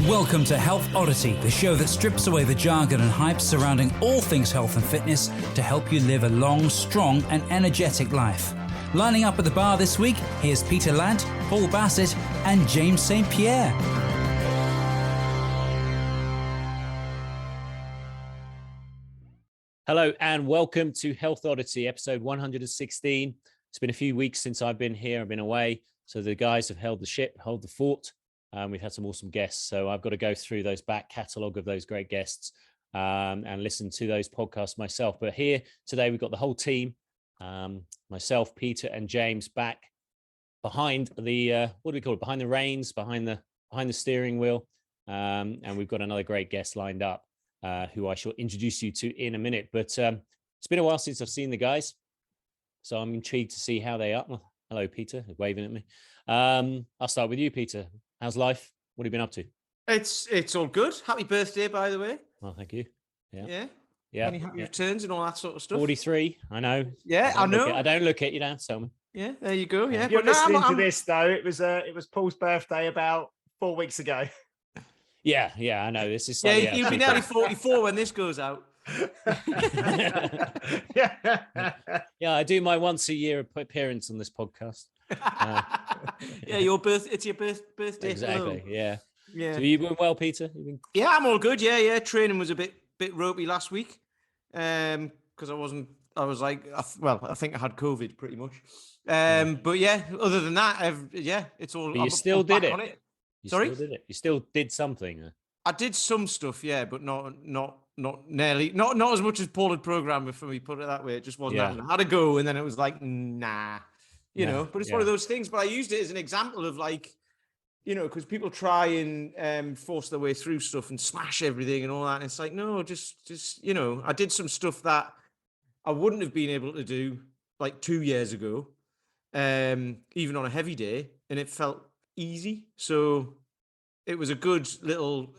Welcome to Health Oddity, the show that strips away the jargon and hype surrounding all things health and fitness to help you live a long, strong and energetic life. Lining up at the bar this week, here's Peter Ladd, Paul Bassett and James St. Pierre. Hello and welcome to Health Oddity, episode 116. It's been a few weeks since I've been here. I've been away. So the guys have held the ship, held the fort. We've had some awesome guests. So I've got to go through those back catalogue of those great guests and listen to those podcasts myself. But here today, we've got the whole team, myself, Peter and James back behind the, what do we call it? Behind the reins, behind the steering wheel. And we've got another great guest lined up who I shall introduce you to in a minute. But it's been a while since I've seen the guys. So I'm intrigued to see how they are. Well, hello, Peter, waving at me. I'll start with you, Peter. How's life? What have you been up to? It's all good. Happy birthday, by the way. Well, thank you. Yeah. Any happy returns and all that sort of stuff. 43. I know. Yeah, I know. I don't look at you. Don't tell me. Yeah, there you go. Yeah. If you're listening to this though, it was Paul's birthday about 4 weeks ago. Yeah, I know. This is you'll be nearly 44 when this goes out. Yeah, I do my once a year appearance on this podcast. It's your birthday. Exactly. Hello. Yeah. So you been well, Peter? Yeah, I'm all good. Yeah. Training was a bit ropey last week. Because I think I had COVID pretty much. But yeah, other than that, it's all. But you still did it. Sorry? You still did something. I did some stuff, yeah, but not nearly, not as much as Paul had programmed for me, put it that way. It just wasn't happening. I had to go, and then it was like, nah, you know. But it's one of those things. But I used it as an example of like, you know, because people try and force their way through stuff and smash everything and all that. And it's like, no, just you know, I did some stuff that I wouldn't have been able to do like 2 years ago, even on a heavy day, and it felt easy. So it was a good little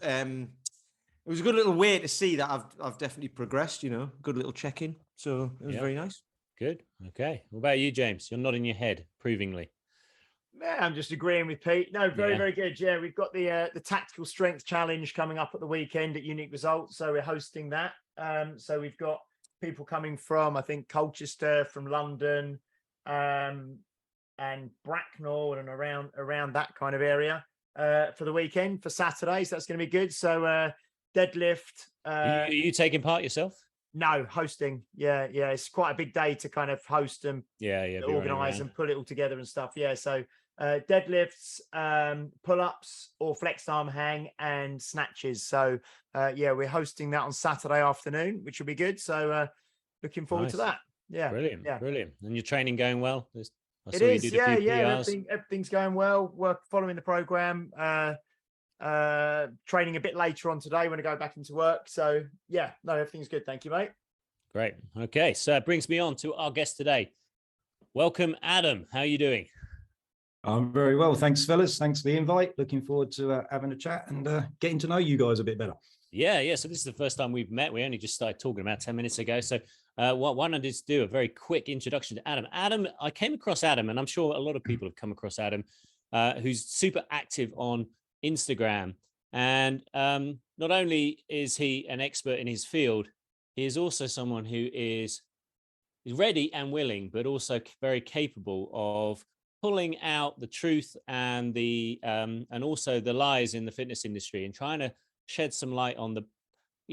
way to see that I've definitely progressed, you know, good little check-in. So it was very nice. Good. Okay. What about you, James? You're nodding your head approvingly. I'm just agreeing with Pete. No, very good. Yeah, we've got the tactical strength challenge coming up at the weekend at Unique Results. So we're hosting that. So we've got people coming from, I think, Colchester, from London, and Bracknell and around that kind of area for the weekend, for Saturday. So that's going to be good. So deadlift. Are you taking part yourself? No, hosting. Yeah. It's quite a big day to kind of host and organize and put it all together and stuff. Yeah. So deadlifts, pull-ups or flex arm hang and snatches. So we're hosting that on Saturday afternoon, which will be good. So looking forward to that. Yeah. Brilliant. And your training going well? It is. Everything's going well. We're following the program. Training a bit later on today when I go back into work. So everything's good. Thank you, mate. Great. Okay, so it brings me on to our guest today. Welcome, Adam. How are you doing? I'm very well. Thanks, fellas. Thanks for the invite. Looking forward to having a chat and getting to know you guys a bit better. Yeah. So this is the first time we've met. We only just started talking about 10 minutes ago. So why don't I just do a very quick introduction to Adam? Adam, I came across Adam, and I'm sure a lot of people have come across Adam, who's super active on Instagram. And not only is he an expert in his field, he is also someone who is ready and willing, but also very capable of pulling out the truth and the and also the lies in the fitness industry, and trying to shed some light on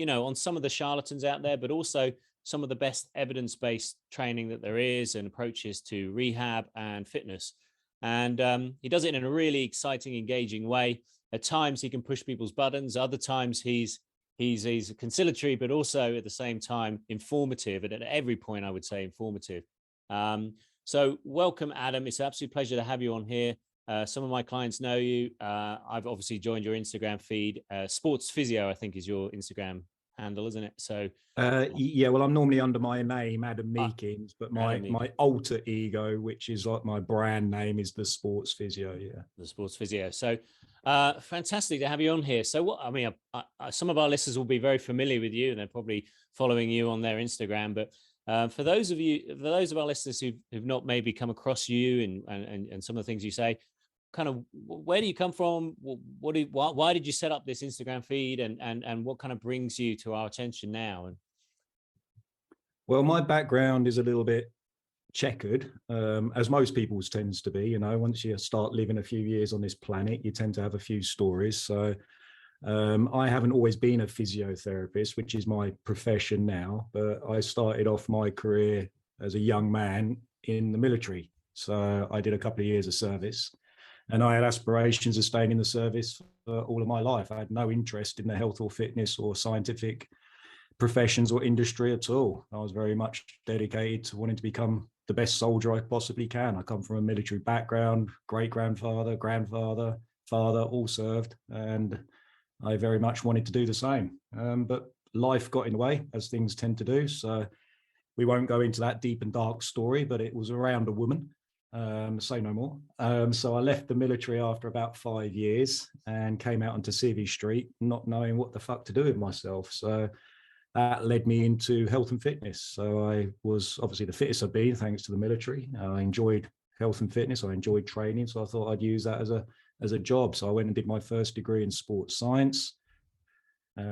on some of the charlatans out there, but also some of the best evidence-based training that there is and approaches to rehab and fitness. And he does it in a really exciting, engaging way. At times he can push people's buttons. Other times he's conciliatory, but also at the same time informative. And at every point, I would say informative. So welcome, Adam. It's an absolute pleasure to have you on here. Some of my clients know you. I've obviously joined your Instagram feed. Sports Physio, I think, is your Instagram handle, isn't it? So well, I'm normally under my name, Adam Meakins, but my alter ego, which is like my brand name, is the Sports Physio. The Sports Physio. So fantastic to have you on here. So some of our listeners will be very familiar with you, and they're probably following you on their Instagram. But for those of our listeners who've not maybe come across you and some of the things you say, kind of, where do you come from? Why did you set up this Instagram feed, and what kind of brings you to our attention now? And well, my background is a little bit checkered, as most people's tends to be. Once you start living a few years on this planet, you tend to have a few stories. So I haven't always been a physiotherapist, which is my profession now, but I started off my career as a young man in the military. So I did a couple of years of service, and I had aspirations of staying in the service for all of my life. I had no interest in the health or fitness or scientific professions or industry at all. I was very much dedicated to wanting to become the best soldier I possibly can. I come from a military background, great-grandfather, grandfather, father, all served, and I very much wanted to do the same. But life got in the way, as things tend to do. So we won't go into that deep and dark story, but it was around a woman. Say no more. So I left the military after about 5 years and came out onto Civvy Street, not knowing what the fuck to do with myself. So that led me into health and fitness. So I was obviously the fittest I've been, thanks to the military. I enjoyed health and fitness. I enjoyed training. So I thought I'd use that as a job. So I went and did my first degree in sports science.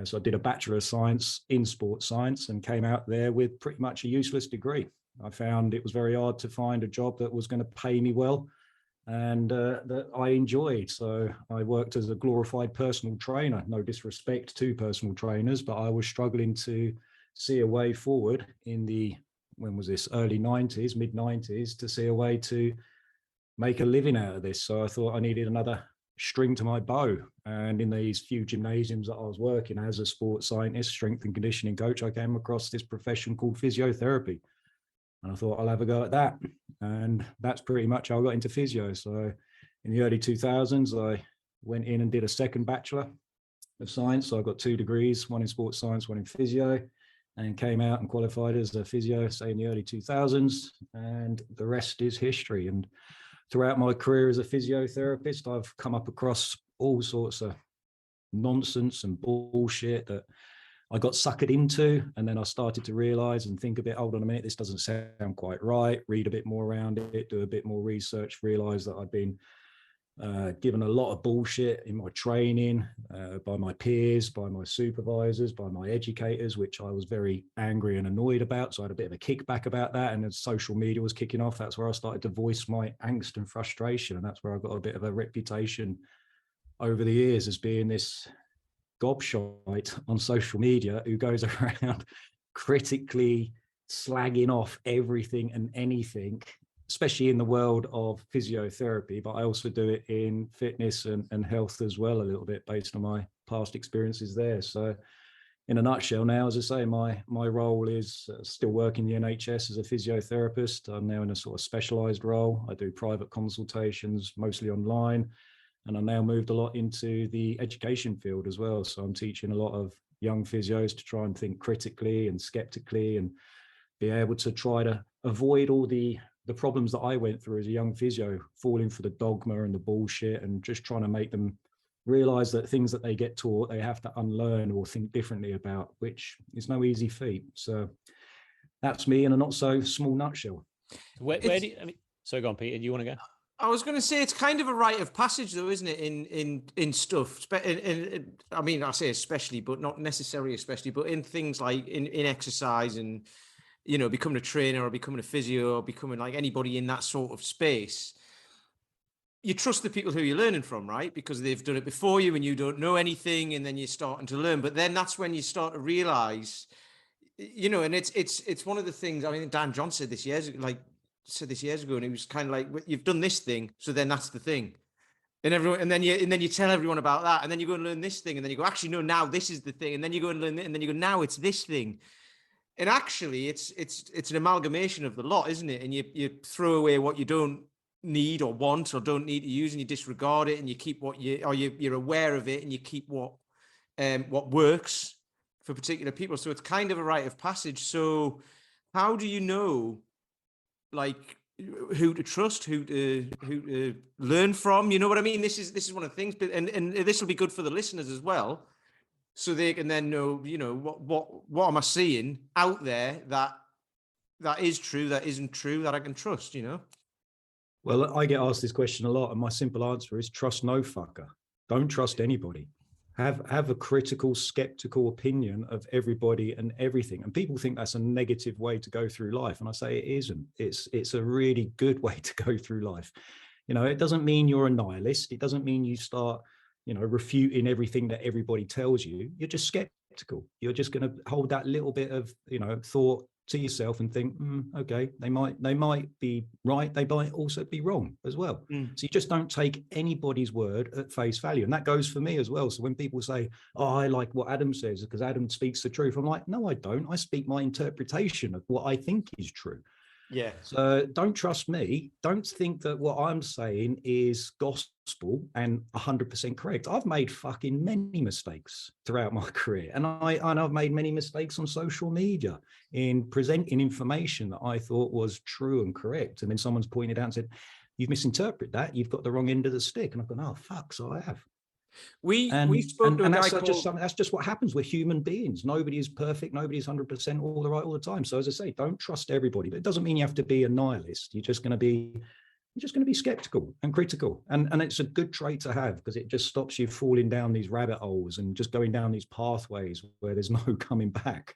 So I did a Bachelor of Science in sports science and came out there with pretty much a useless degree. I found it was very hard to find a job that was going to pay me well and that I enjoyed. So I worked as a glorified personal trainer. No disrespect to personal trainers, but I was struggling to see a way forward in the, when was this, early 90s, mid 90s, to see a way to make a living out of this. So I thought I needed another string to my bow. And in these few gymnasiums that I was working as a sports scientist, strength and conditioning coach, I came across this profession called physiotherapy. And I thought I'll have a go at that. And that's pretty much how I got into physio. So in the early 2000s, I went in and did a second Bachelor of Science. So I got 2 degrees, one in sports science, one in physio, and came out and qualified as a physio, say in the early 2000s. And the rest is history. And throughout my career as a physiotherapist, I've come up across all sorts of nonsense and bullshit that I got suckered into. And then I started to realize and think a bit, hold on a minute, this doesn't sound quite right. Read a bit more around it, do a bit more research, realize that I'd been given a lot of bullshit in my training by my peers, by my supervisors, by my educators, which I was very angry and annoyed about. So I had a bit of a kickback about that. And as social media was kicking off, that's where I started to voice my angst and frustration. And that's where I got a bit of a reputation over the years as being this gobshite on social media who goes around critically slagging off everything and anything, especially in the world of physiotherapy, but I also do it in fitness and health as well, a little bit based on my past experiences there. So in a nutshell now, as I say, my role is still working the NHS as a physiotherapist. I'm now in a sort of specialized role. I do private consultations, mostly online. And I now moved a lot into the education field as well. So I'm teaching a lot of young physios to try and think critically and skeptically and be able to try to avoid all the problems that I went through as a young physio, falling for the dogma and the bullshit, and just trying to make them realize that things that they get taught, they have to unlearn or think differently about, which is no easy feat. So that's me in a not so small nutshell. Where do you, so go on, Peter, do you want to go? I was going to say it's kind of a rite of passage, though, isn't it? In stuff. I mean, I say especially, but not necessarily especially, but in things like in exercise and, you know, becoming a trainer or becoming a physio or becoming like anybody in that sort of space. You trust the people who you're learning from, right? Because they've done it before you and you don't know anything, and then you're starting to learn. But then that's when you start to realize, you know, and it's one of the things. I mean, Dan John said this years ago, and he was kind of like, "You've done this thing, so then that's the thing." And then you tell everyone about that, and then you go and learn this thing, and then you go, "Actually, no, now this is the thing," and then you go and learn it, and then you go, "Now it's this thing." And actually, it's an amalgamation of the lot, isn't it? And you throw away what you don't need or want or don't need to use, and you disregard it, and you keep what you're aware of it, and you keep what works for particular people. So it's kind of a rite of passage. So how do you know, like, who to trust, who to learn from? You know what I mean? This is one of the things, but and this will be good for the listeners as well, so they can then know, you know, what am I seeing out there that is true, that isn't true, that I can trust, you know? Well, I get asked this question a lot, and my simple answer is trust no fucker. Don't trust anybody. Have a critical, skeptical opinion of everybody and everything. And people think that's a negative way to go through life. And I say it isn't. It's a really good way to go through life. You know, it doesn't mean you're a nihilist. It doesn't mean you start, you know, refuting everything that everybody tells you. You're just skeptical. You're just going to hold that little bit of, you know, thought to yourself and think, okay, they might be right. They might also be wrong as well. So you just don't take anybody's word at face value. And that goes for me as well. So when people say, oh, I like what Adam says because Adam speaks the truth, I'm like, no, I don't. I speak my interpretation of what I think is true. Yeah. So don't trust me. Don't think that what I'm saying is gospel and 100% correct. I've made fucking many mistakes throughout my career. And I've made many mistakes on social media in presenting information that I thought was true and correct. And then someone's pointed out and said, you've misinterpreted that. You've got the wrong end of the stick. And I've gone, oh, fuck, so I have. We spoke to a guy called... That's just what happens. We're human beings. Nobody is perfect. Nobody's 100% all the right all the time. So as I say, don't trust everybody. But it doesn't mean you have to be a nihilist. You're just going to be skeptical and critical. And it's a good trait to have because it just stops you falling down these rabbit holes and just going down these pathways where there's no coming back.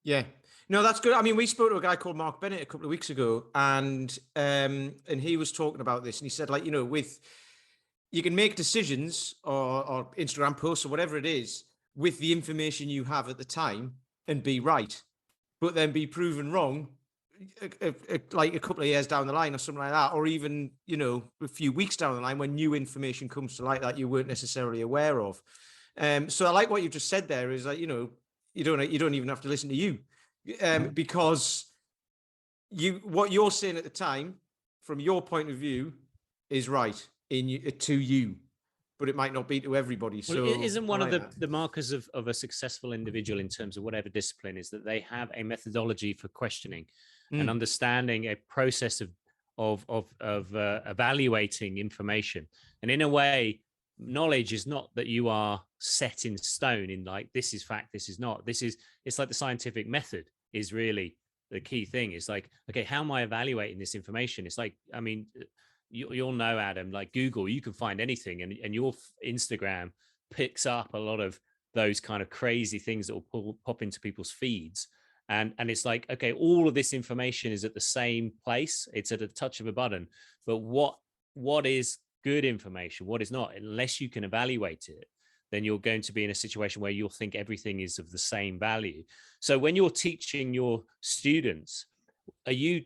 Yeah. No, that's good. I mean, we spoke to a guy called Mark Bennett a couple of weeks ago, and he was talking about this, and he said, like, you know, you can make decisions or Instagram posts or whatever it is with the information you have at the time and be right, but then be proven wrong like a couple of years down the line or something like that, or even, you know, a few weeks down the line when new information comes to light that you weren't necessarily aware of. So I like what you just said there is like, you know, you don't even have to listen to you because what you're saying at the time from your point of view is right to you, but it might not be to everybody. So isn't one of the markers of a successful individual in terms of whatever discipline is that they have a methodology for questioning and understanding a process of evaluating information. And in a way, knowledge is not that you are set in stone in like, this is fact, this is not, it's like the scientific method is really the key thing. It's like, okay, how am I evaluating this information? It's like, I mean, you'll know, Adam, like Google, you can find anything, and your Instagram picks up a lot of those kind of crazy things that will pop into people's feeds. And it's like, okay, all of this information is at the same place. It's at a touch of a button. But what is good information? What is not? Unless you can evaluate it, then you're going to be in a situation where you'll think everything is of the same value. So when you're teaching your students, are you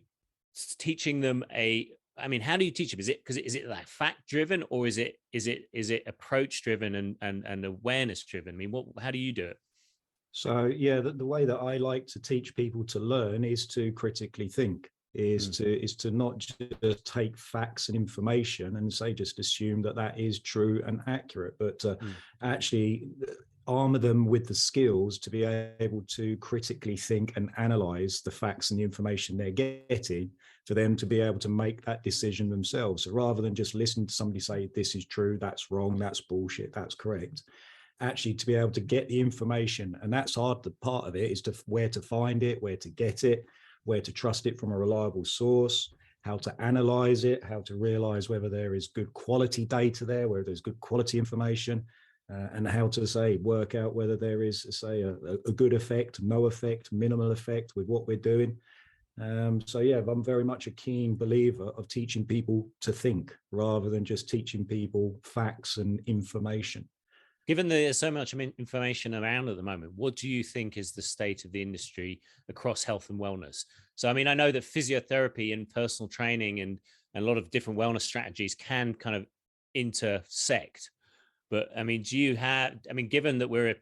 teaching them I mean, how do you teach them? Is it like fact driven, or is it approach driven and awareness driven? I mean, how do you do it? So yeah, the way that I like to teach people to learn is to critically think, is to not just take facts and information and say just assume that is true and accurate, but to actually armor them with the skills to be able to critically think and analyze the facts and the information they're getting, for them to be able to make that decision themselves. So rather than just listen to somebody say, this is true, that's wrong, that's bullshit, that's correct, actually to be able to get the information. And that's hard. The part of it is where to find it, where to get it, where to trust it from a reliable source, how to analyze it, how to realize whether there is good quality data there, whether there's good quality information, and how to work out whether there is a good effect, no effect, minimal effect with what we're doing. So yeah, I'm very much a keen believer of teaching people to think rather than just teaching people facts and information. Given there's so much information around at the moment, what do you think is the state of the industry across health and wellness? So, I mean, I know that physiotherapy and personal training and a lot of different wellness strategies can kind of intersect. But I mean, given that we're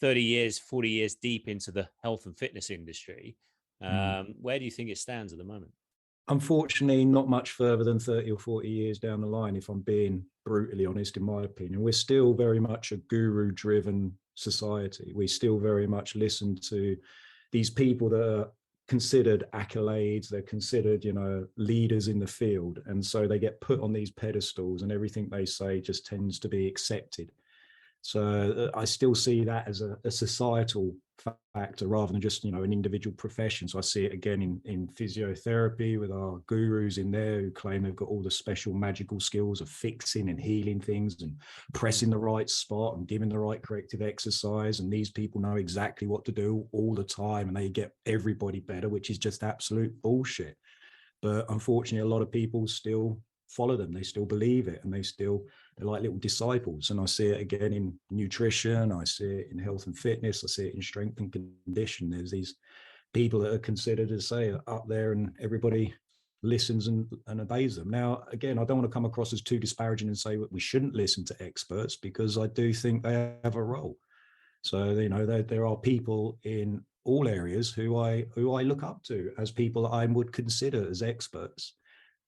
30 years, 40 years deep into the health and fitness industry, where do you think it stands at the moment? Unfortunately, not much further than 30 or 40 years down the line, if I'm being brutally honest, in my opinion. We're still very much a guru-driven society. We still very much listen to these people that are considered accolades. They're considered, leaders in the field. And so they get put on these pedestals and everything they say just tends to be accepted. So I still see that as a societal factor rather than just, an individual profession. So I see it again in physiotherapy with our gurus in there who claim they've got all the special magical skills of fixing and healing things and pressing the right spot and giving the right corrective exercise. And these people know exactly what to do all the time and they get everybody better, which is just absolute bullshit. But unfortunately, a lot of people still follow them. They still believe it and they're like little disciples. And I see it again in nutrition. I see it in health and fitness. I see it in strength and condition. There's these people that are considered, as say, up there and everybody listens and obeys them. Now, again, I don't want to come across as too disparaging and say that we shouldn't listen to experts, because I do think they have a role. So, there are people in all areas who I look up to as people that I would consider as experts.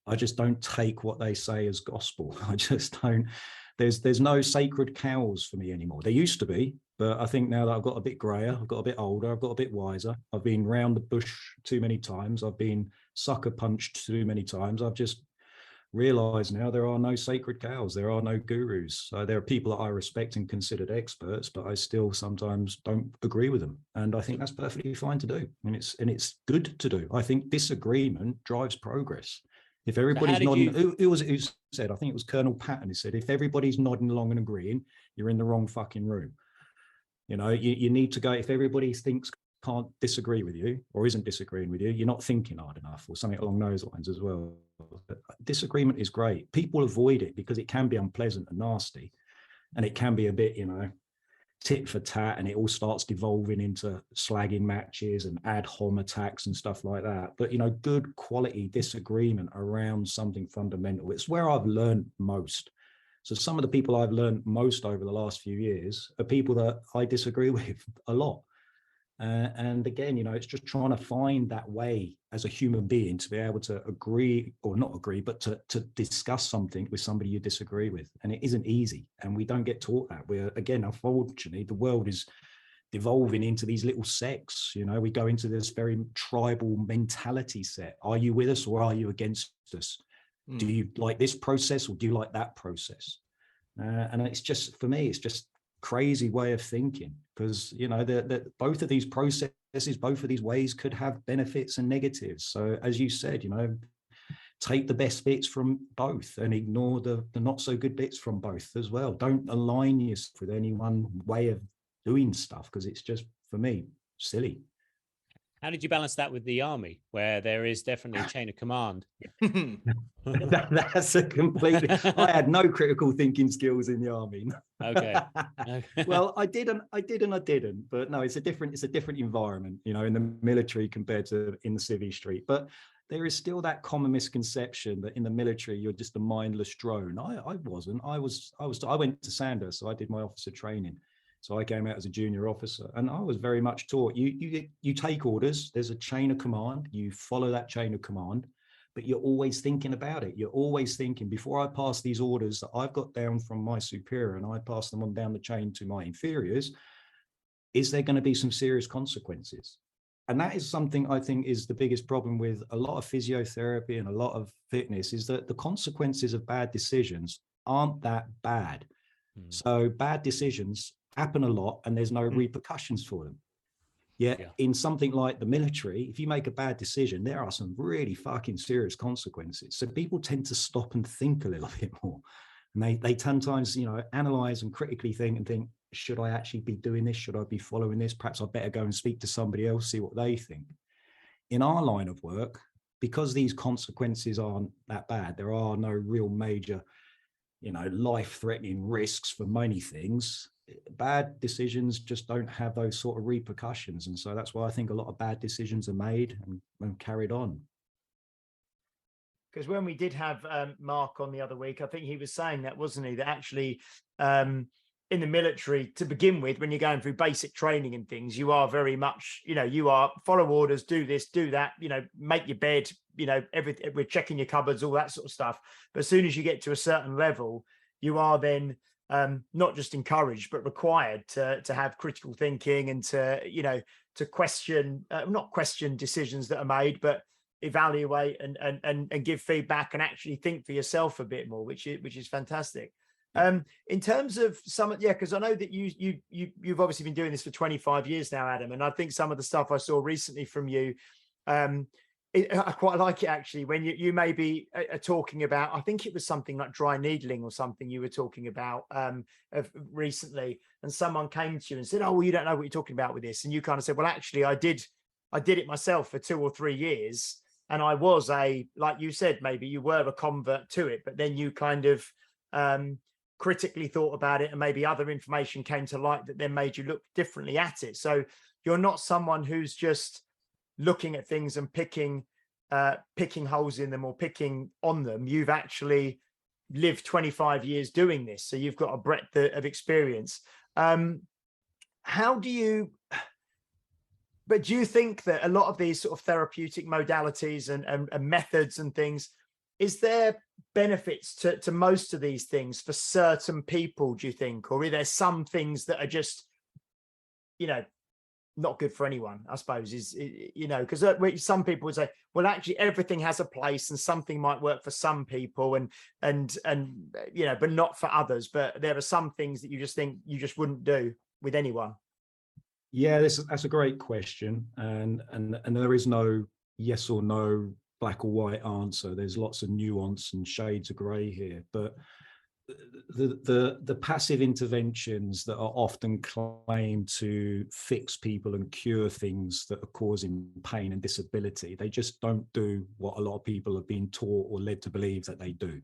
I just don't take what they say as gospel. I just don't. There's no sacred cows for me anymore. There used to be, but I think now that I've got a bit grayer, I've got a bit older, I've got a bit wiser, I've been round the bush too many times, I've been sucker punched too many times. I've just realized now there are no sacred cows, there are no gurus. So there are people that I respect and considered experts, but I still sometimes don't agree with them. And I think that's perfectly fine to do. And it's good to do. I think disagreement drives progress. If everybody's nodding, who said, I think it was Colonel Patton who said, if everybody's nodding along and agreeing, you're in the wrong fucking room. You need to go, if everybody can't disagree with you or isn't disagreeing with you, you're not thinking hard enough, or something along those lines as well. Disagreement is great. People avoid it because it can be unpleasant and nasty, and it can be a bit, tit for tat, and it all starts devolving into slagging matches and ad hom attacks and stuff like that. But good quality disagreement around something fundamental, it's where I've learned most. So some of the people I've learned most over the last few years are people that I disagree with a lot. And again, it's just trying to find that way as a human being to be able to agree or not agree, but to discuss something with somebody you disagree with. And it isn't easy. And we don't get taught that. Again, unfortunately, the world is devolving into these little sects. We go into this very tribal mentality set. Are you with us or are you against us? Do you like this process or do you like that process? And it's just, for me, it's just crazy way of thinking, because both of these processes, both of these ways could have benefits and negatives. So as you said, take the best bits from both and ignore the not so good bits from both as well. Don't align yourself with any one way of doing stuff, because it's just, for me, silly. How did you balance that with the army, where there is definitely a chain of command? That's a completely. I had no critical thinking skills in the army. Okay. Well, I did and I didn't. But no, it's a different environment, in the military compared to in the civvy street. But there is still that common misconception that in the military you're just a mindless drone. I wasn't. I went to Sandhurst, so I did my officer training. So I came out as a junior officer, and I was very much taught you take orders. There's a chain of command. You follow that chain of command, but you're always thinking about it. You're always thinking, before I pass these orders that I've got down from my superior and I pass them on down the chain to my inferiors, is there going to be some serious consequences? And that is something I think is the biggest problem with a lot of physiotherapy and a lot of fitness, is that the consequences of bad decisions aren't that bad. So bad decisions happen a lot and there's no repercussions for them. Yet in something like the military, if you make a bad decision, there are some really fucking serious consequences. So people tend to stop and think a little bit more. And they sometimes, analyze and critically think, should I actually be doing this? Should I be following this? Perhaps I better go and speak to somebody else, see what they think. In our line of work, because these consequences aren't that bad, there are no real major, life-threatening risks for many things. Bad decisions just don't have those sort of repercussions. And so that's why I think a lot of bad decisions are made and carried on. Because when we did have Mark on the other week, I think he was saying that, wasn't he? That actually in the military, to begin with, when you're going through basic training and things, you are very much, you are follow orders, do this, do that, make your bed, everything, we're checking your cupboards, all that sort of stuff. But as soon as you get to a certain level, you are then not just encouraged, but required to have critical thinking and to question, not question decisions that are made, but evaluate and give feedback and actually think for yourself a bit more, which is fantastic. In terms of because I know that you've obviously been doing this for 25 years now, Adam, and I think some of the stuff I saw recently from you, I quite like it actually, when you maybe are talking about, I think it was something like dry needling or something you were talking about recently, and someone came to you and said, oh, well, you don't know what you're talking about with this, and you kind of said, well, actually I did it myself for 2 or 3 years, and I was like you said, maybe you were a convert to it, but then you kind of critically thought about it, and maybe other information came to light that then made you look differently at it. So you're not someone who's just looking at things and picking holes in them or picking on them. You've actually lived 25 years doing this, so you've got a breadth of experience. But do you think that a lot of these sort of therapeutic modalities and methods and things, is there benefits to most of these things for certain people, do you think? Or are there some things that are just, not good for anyone, I suppose, because some people would say, well, actually everything has a place and something might work for some people and but not for others. But there are some things that you just think you just wouldn't do with anyone. Yeah, that's a great question. And there is no yes or no black or white answer. There's lots of nuance and shades of gray here, but the passive interventions that are often claimed to fix people and cure things that are causing pain and disability, they just don't do what a lot of people have been taught or led to believe that they do.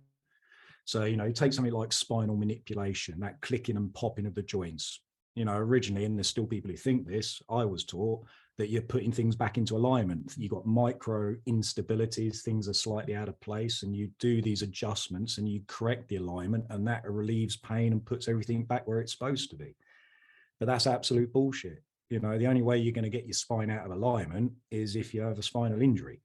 So, take something like spinal manipulation, that clicking and popping of the joints. Originally, and there's still people who think this, I was taught that you're putting things back into alignment. You've got micro instabilities, things are slightly out of place, and you do these adjustments and you correct the alignment, and that relieves pain and puts everything back where it's supposed to be. But that's absolute bullshit. The only way you're going to get your spine out of alignment is if you have a spinal injury.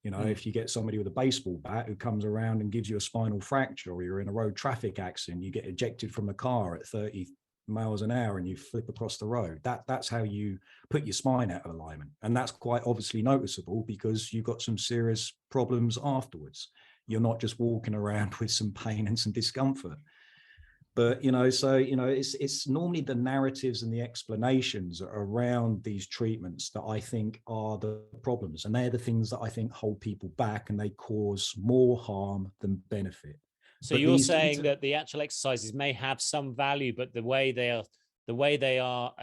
If you get somebody with a baseball bat who comes around and gives you a spinal fracture, or you're in a road traffic accident, you get ejected from the car at 30 miles an hour and you flip across the road, that's how you put your spine out of alignment. And that's quite obviously noticeable because you've got some serious problems afterwards. You're not just walking around with some pain and some discomfort. But it's normally the narratives and the explanations around these treatments that I think are the problems, and they're the things that I think hold people back, and they cause more harm than benefit. So you're saying that the actual exercises may have some value, but the way they are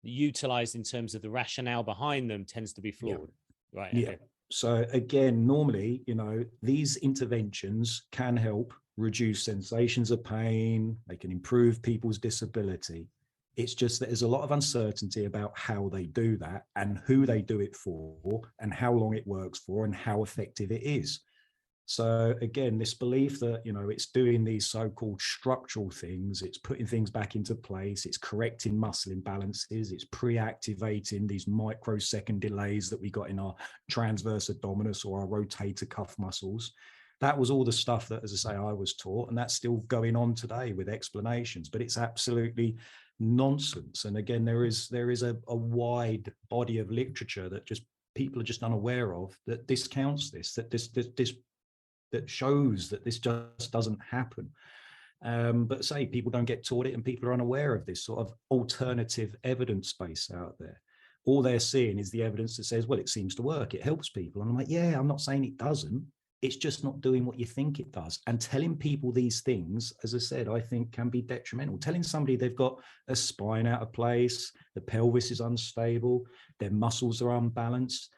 utilized in terms of the rationale behind them tends to be flawed. Yeah. Right. Yeah. Okay. So again, normally, these interventions can help reduce sensations of pain. They can improve people's disability. It's just that there's a lot of uncertainty about how they do that and who they do it for and how long it works for and how effective it is. So again, this belief that, it's doing these so-called structural things, it's putting things back into place, it's correcting muscle imbalances, it's pre-activating these microsecond delays that we got in our transverse abdominis or our rotator cuff muscles. That was all the stuff that, as I say, I was taught, and that's still going on today with explanations, but it's absolutely nonsense. And again, there is a wide body of literature that just people are just unaware of that discounts this, that shows that this just doesn't happen. But say people don't get taught it, and people are unaware of this sort of alternative evidence base out there. All they're seeing is the evidence that says, well, it seems to work, it helps people. And I'm like, yeah, I'm not saying it doesn't. It's just not doing what you think it does. And telling people these things, as I said, I think can be detrimental. Telling somebody they've got a spine out of place, the pelvis is unstable, their muscles are unbalanced,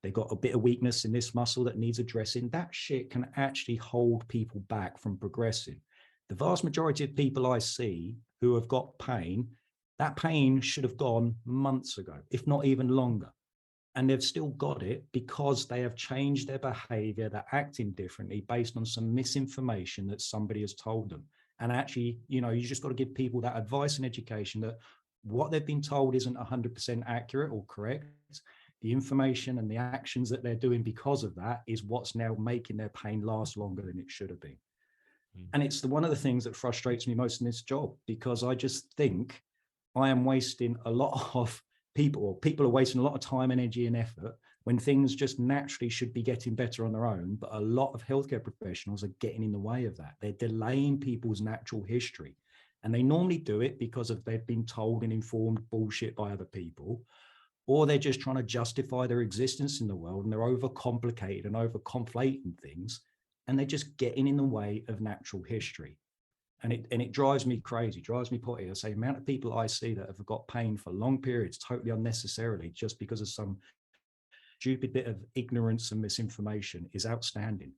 they've got a bit of weakness in this muscle that needs addressing, that shit can actually hold people back from progressing. The vast majority of people I see who have got pain, that pain should have gone months ago, if not even longer. And they've still got it because they have changed their behavior, they're acting differently based on some misinformation that somebody has told them. And actually, you just got to give people that advice and education that what they've been told isn't 100% accurate or correct. The information and the actions that they're doing because of that is what's now making their pain last longer than it should have been. And it's one of the things that frustrates me most in this job, because I just think I am wasting a lot of people are wasting a lot of time, energy and effort when things just naturally should be getting better on their own. But a lot of healthcare professionals are getting in the way of that. They're delaying people's natural history. And they normally do it because they've been told and informed bullshit by other people, or they're just trying to justify their existence in the world, and they're overcomplicated and overconflating things, and they're just getting in the way of natural history. And it drives me crazy, drives me potty. I say, the amount of people I see that have got pain for long periods, totally unnecessarily, just because of some stupid bit of ignorance and misinformation, is outstanding.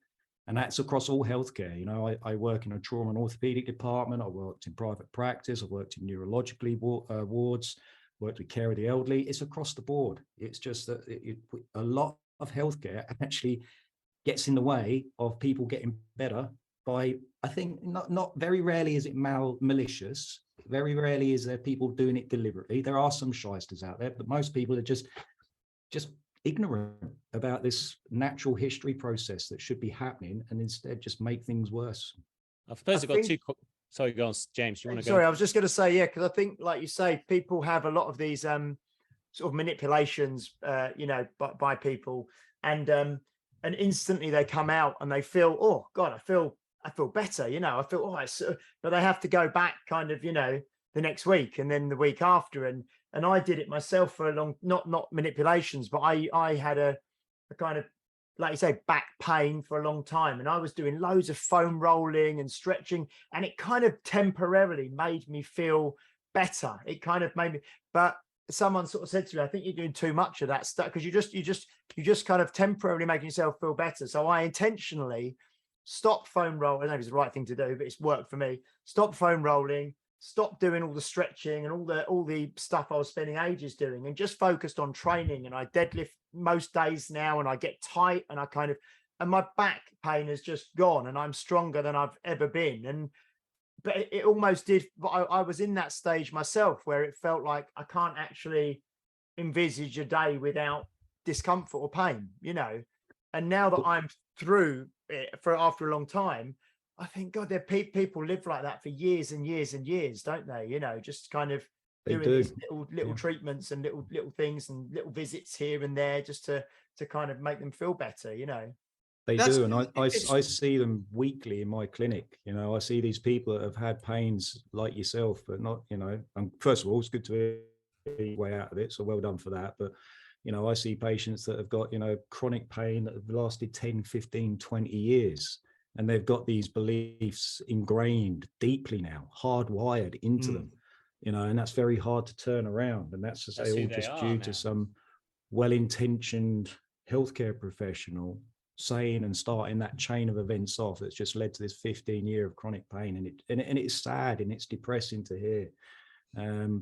And that's across all healthcare. You know, I work in a trauma and orthopedic department. I worked in private practice. I worked in neurologically wards, worked with care of the elderly. It's across the board. It's just that a lot of healthcare actually gets in the way of people getting better by, I think, not very rarely is it malicious. Very rarely is there people doing it deliberately. There are some shysters out there, but most people are just ignorant about this natural history process that should be happening, and instead just make things worse. I suppose I've got two. Sorry, go on, James. You want to go? Sorry, I was just going to say, yeah, because I think, like you say, people have a lot of these sort of manipulations, by people, and instantly they come out and they feel, oh God, I feel better, I feel, but they have to go back kind of, the next week and then the week after, and I did it myself for a long, not manipulations, but I had a kind of, like you say, back pain for a long time, and I was doing loads of foam rolling and stretching, and it kind of temporarily made me feel better. It kind of made me, but someone sort of said to me, I think you're doing too much of that stuff, because you just kind of temporarily making yourself feel better. So I intentionally stopped foam rolling. I don't know if it's the right thing to do, but it's worked for me. Stop foam rolling, stop doing all the stretching and all the stuff I was spending ages doing, and just focused on training. And I deadlift most days now, and I get tight, and and my back pain has just gone, and I'm stronger than I've ever been. But it almost did. I was in that stage myself where it felt like I can't actually envisage a day without discomfort or pain, And now that I'm through it after a long time, I think, God, there people live like that for years and years and years, don't they? Just kind of doing these little treatments and little things and little visits here and there, just to kind of make them feel better, They do, and I see them weekly in my clinic. I see these people that have had pains like yourself, but not, and first of all, it's good to hear your way out of it, so well done for that. But I see patients that have got chronic pain that have lasted 10, 15, 20 years, and they've got these beliefs ingrained deeply now, hardwired into them, and that's very hard to turn around. And that's all just due to some well-intentioned healthcare professional saying and starting that chain of events off that's just led to this 15-year of chronic pain. And it's sad and it's depressing to hear.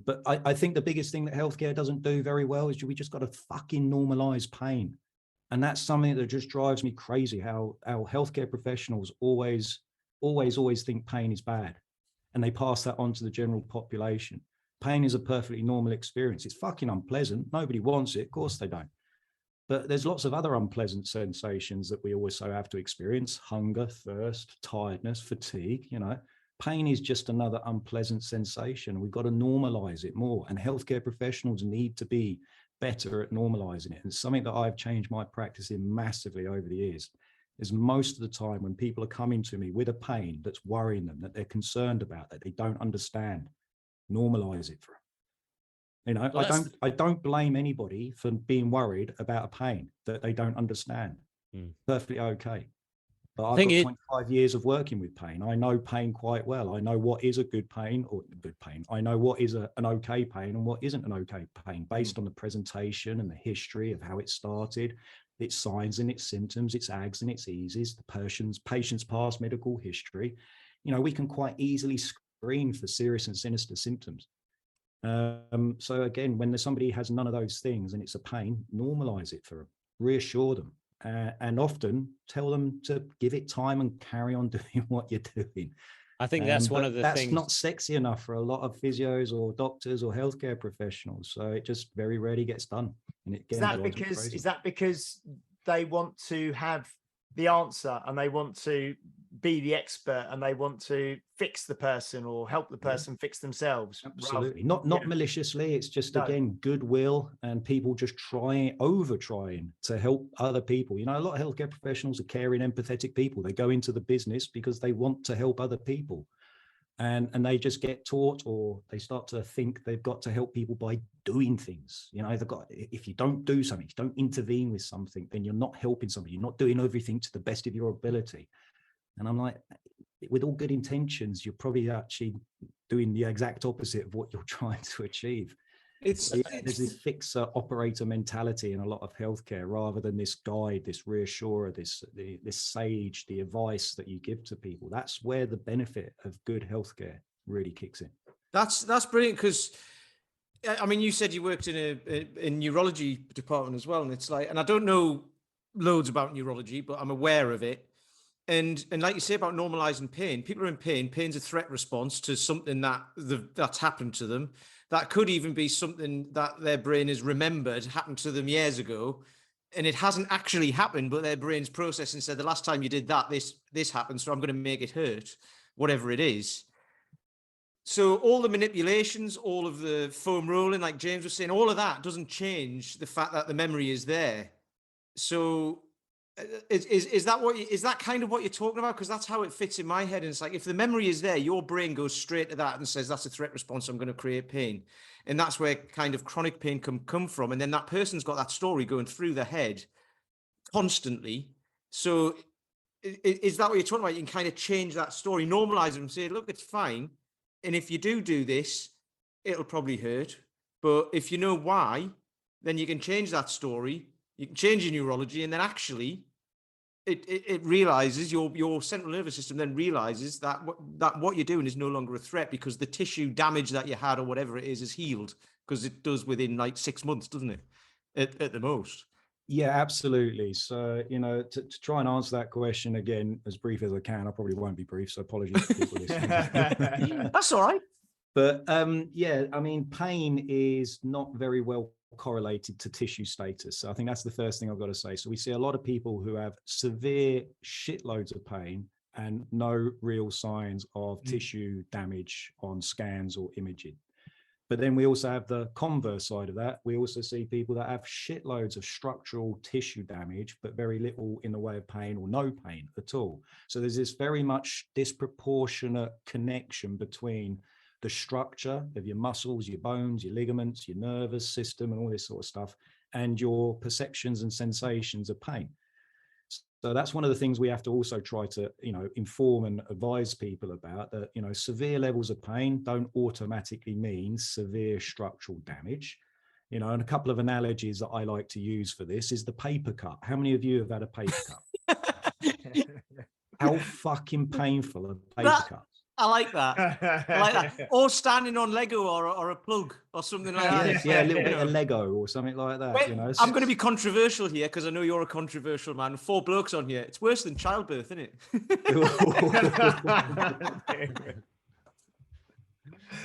But I think the biggest thing that healthcare doesn't do very well is we just got to fucking normalize pain. And that's something that just drives me crazy, how our healthcare professionals always think pain is bad. And they pass that on to the general population. Pain is a perfectly normal experience. It's fucking unpleasant. Nobody wants it. Of course they don't. But there's lots of other unpleasant sensations that we also have to experience: hunger, thirst, tiredness, fatigue. Pain is just another unpleasant sensation. We've got to normalize it more. And healthcare professionals need to be better at normalizing it. And it's something that I've changed my practice in massively over the years. Is most of the time when people are coming to me with a pain that's worrying them, that they're concerned about, that they don't understand, normalize it for them. I don't blame anybody for being worried about a pain that they don't understand. Perfectly okay. But I've got 25 years of working with pain. I know pain quite well. I know what is a good pain or good pain. I know what is an okay pain and what isn't an okay pain, based on the presentation and the history of how it started, its signs and its symptoms, its ags and its eases, the patient's past medical history. We can quite easily screen for serious and sinister symptoms. So again, when somebody has none of those things and it's a pain, normalize it for them, reassure them, and often tell them to give it time and carry on doing what you're doing. I think that's one of the things. That's not sexy enough for a lot of physios or doctors or healthcare professionals. So it just very rarely gets done. And it is that because they want to have the answer and they want to be the expert and they want to fix the person or help the person fix themselves. Absolutely. Not maliciously. It's just, again, goodwill and people just trying to help other people. You know, a lot of healthcare professionals are caring, empathetic people. They go into the business because they want to help other people. And they just get taught, or they start to think they've got to help people by doing things. You know, if you don't do something, if you don't intervene with something, then you're not helping somebody. You're not doing everything to the best of your ability. And I'm like, with all good intentions, you're probably actually doing the exact opposite of what you're trying to achieve. There's this fixer operator mentality in a lot of healthcare, rather than this guide, this reassurer, this sage, the advice that you give to people. That's where the benefit of good healthcare really kicks in. That's brilliant, because I mean, you said you worked in a neurology department as well, and it's like, and I don't know loads about neurology, but I'm aware of it. And like you say about normalizing pain, people are in pain. Pain's a threat response to something that's happened to them. That could even be something that their brain has remembered happened to them years ago, and it hasn't actually happened, but their brain's processed and said, the last time you did that, this happened, so I'm going to make it hurt, whatever it is. So all the manipulations, all of the foam rolling, like James was saying, all of that doesn't change the fact that the memory is there. So is that kind of what you're talking about? Because that's how it fits in my head. And it's like, if the memory is there, your brain goes straight to that and says, that's a threat response, I'm going to create pain. And that's where kind of chronic pain can come from. And then that person's got that story going through their head constantly. So is that what you're talking about? You can kind of change that story, normalize it and say, look, it's fine. And if you do this, it'll probably hurt. But if you know why, then you can change that story. You can change your neurology, and then actually it realizes, your central nervous system then realizes that what you're doing is no longer a threat, because the tissue damage that you had or whatever it is healed, because it does within like 6 months, doesn't it? At the most. Yeah, absolutely. So, you know, to try and answer that question again, as brief as I can, I probably won't be brief, so apologies to people listening. That's all right. But yeah, I mean, pain is not very well correlated to tissue status. So I think that's the first thing I've got to say. So we see a lot of people who have severe shitloads of pain and no real signs of tissue damage on scans or imaging. But then we also have the converse side of that. We also see people that have shitloads of structural tissue damage, but very little in the way of pain or no pain at all. So there's this very much disproportionate connection between the structure of your muscles, your bones, your ligaments, your nervous system, and all this sort of stuff, and your perceptions and sensations of pain. So that's one of the things we have to also try to, you know, inform and advise people about, that, you know, severe levels of pain don't automatically mean severe structural damage. You know, and a couple of analogies that I like to use for this is the paper cut. How many of you have had a paper cut? How fucking painful are paper cuts? I like that. I like that. Or standing on Lego or a plug or something like that. Yeah, a little bit of Lego or something like that. Wait, you know, I'm going to be controversial here, because I know you're a controversial man. 4 blokes on here. It's worse than childbirth, isn't it?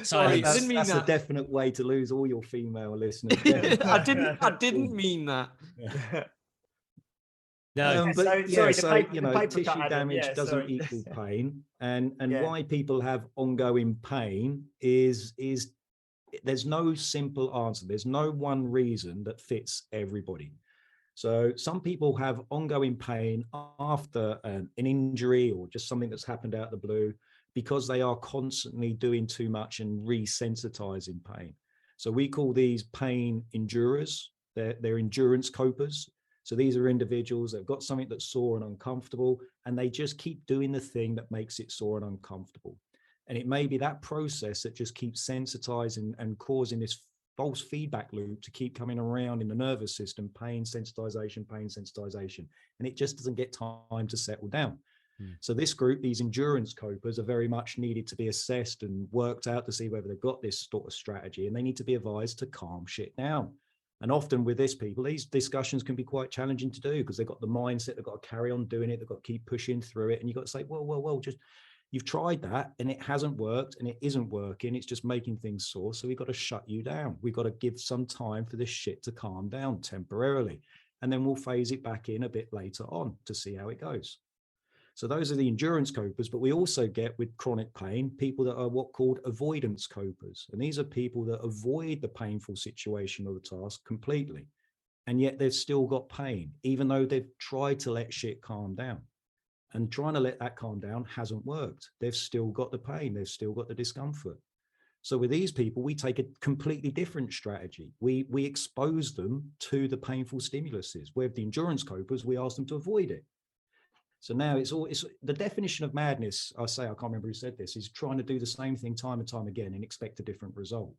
Sorry, that's a definite way to lose all your female listeners. I didn't mean that. No, but you know, tissue damage doesn't sorry. equal pain, and why people have ongoing pain is there's no simple answer. There's no one reason that fits everybody. So some people have ongoing pain after an injury or just something that's happened out of the blue, because they are constantly doing too much and resensitizing pain. So we call these pain endurers. They're endurance copers. So these are individuals that have got something that's sore and uncomfortable, and they just keep doing the thing that makes it sore and uncomfortable. And it may be that process that just keeps sensitizing and causing this false feedback loop to keep coming around in the nervous system, pain, sensitization, and it just doesn't get time to settle down. So this group, these endurance copers, are very much needed to be assessed and worked out to see whether they've got this sort of strategy, and they need to be advised to calm shit down. And often with this people, these discussions can be quite challenging to do, because they've got the mindset, they've got to carry on doing it, they've got to keep pushing through it. And you've got to say, well, just, you've tried that and it hasn't worked and it isn't working. It's just making things sore. So we've got to shut you down. We've got to give some time for this shit to calm down temporarily. And then we'll phase it back in a bit later on to see how it goes. So those are the endurance copers, but we also get with chronic pain, people that are what called avoidance copers. And these are people that avoid the painful situation or the task completely. And yet they've still got pain, even though they've tried to let shit calm down. And trying to let that calm down hasn't worked. They've still got the pain. They've still got the discomfort. So with these people, we take a completely different strategy. We expose them to the painful stimuluses. With the endurance copers, we ask them to avoid it. So now it's the definition of madness. I can't remember who said this, is trying to do the same thing time and time again and expect a different result.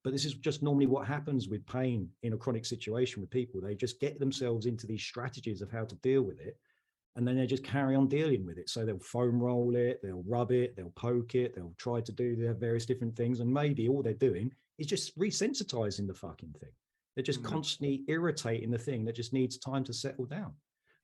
But this is just normally what happens with pain in a chronic situation with people. They just get themselves into these strategies of how to deal with it. And then they just carry on dealing with it. So they'll foam roll it, they'll rub it, they'll poke it, they'll try to do their various different things. And maybe all they're doing is just resensitizing the fucking thing. They're just constantly irritating the thing that just needs time to settle down.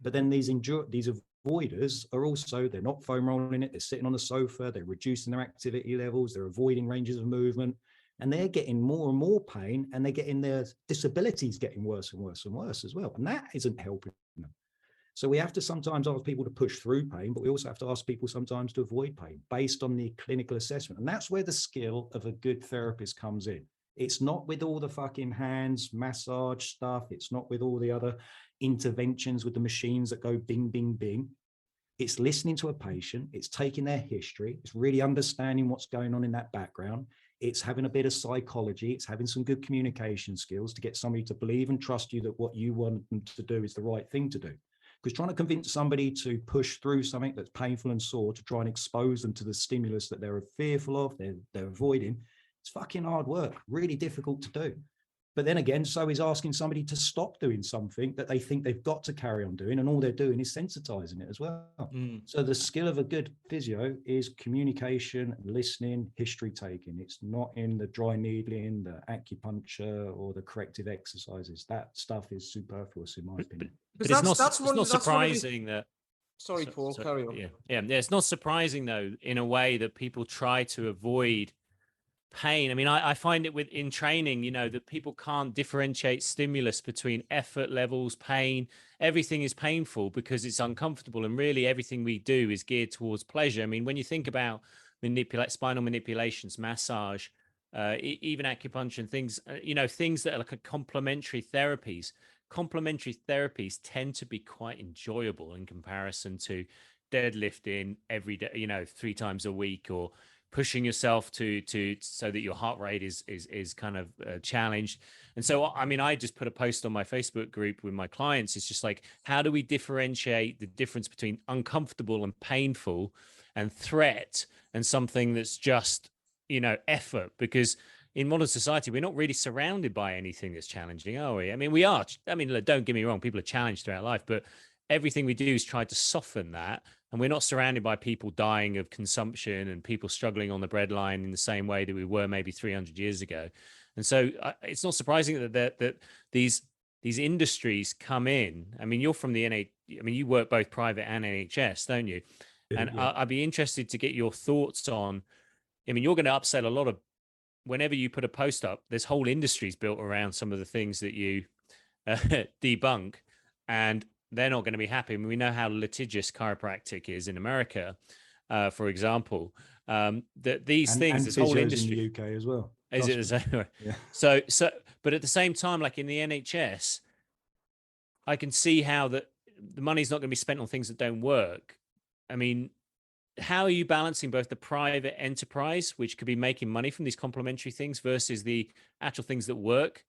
But then these avoiders are also, they're not foam rolling it, they're sitting on the sofa, they're reducing their activity levels, they're avoiding ranges of movement, and they're getting more and more pain, and they're getting their disabilities getting worse and worse and worse as well. And that isn't helping them. So we have to sometimes ask people to push through pain, but we also have to ask people sometimes to avoid pain based on the clinical assessment. And that's where the skill of a good therapist comes in. It's not with all the fucking hands, massage stuff. It's not with all the other interventions with the machines that go bing, bing, bing. It's listening to a patient. It's taking their history. It's really understanding what's going on in that background. It's having a bit of psychology. It's having some good communication skills to get somebody to believe and trust you that what you want them to do is the right thing to do. Because trying to convince somebody to push through something that's painful and sore to try and expose them to the stimulus that they're fearful of, they're avoiding, it's fucking hard work, really difficult to do. But then again, so is asking somebody to stop doing something that they think they've got to carry on doing, and all they're doing is sensitizing it as well. So the skill of a good physio is communication, listening, history taking. It's not in the dry needling, the acupuncture, or the corrective exercises. That stuff is superfluous, in my opinion. But it's not surprising that. Sorry, Paul, carry on. Yeah, it's not surprising though, in a way, that people try to avoid pain. I mean, I find it in training, that people can't differentiate stimulus between effort levels, pain. Everything is painful because it's uncomfortable, and really everything we do is geared towards pleasure. I mean, when you think about spinal manipulations, massage, even acupuncture and things, things that are like a complementary therapies tend to be quite enjoyable in comparison to deadlifting every day, 3 times a week, or pushing yourself to so that your heart rate is kind of challenged. And so, I mean, I just put a post on my Facebook group with my clients. It's just like, how do we differentiate the difference between uncomfortable and painful and threat and something that's just, effort? Because in modern society, we're not really surrounded by anything that's challenging, are we? I mean, we are. I mean, don't get me wrong, people are challenged throughout life, but everything we do is try to soften that. And we're not surrounded by people dying of consumption and people struggling on the breadline in the same way that we were maybe 300 years ago. And so it's not surprising that these industries come in. I mean, you're from the you work both private and NHS, don't you? And yeah. I'd be interested to get your thoughts on, I mean, you're going to upsell a lot of, whenever you put a post up, there's whole industries built around some of the things that you debunk, and they're not going to be happy. I mean, we know how litigious chiropractic is in America, for example. That these things, this whole industry in the UK as well. Is it the same? Yeah. So, but at the same time, like in the NHS, I can see how the money's not going to be spent on things that don't work. I mean, how are you balancing both the private enterprise, which could be making money from these complementary things, versus the actual things that work?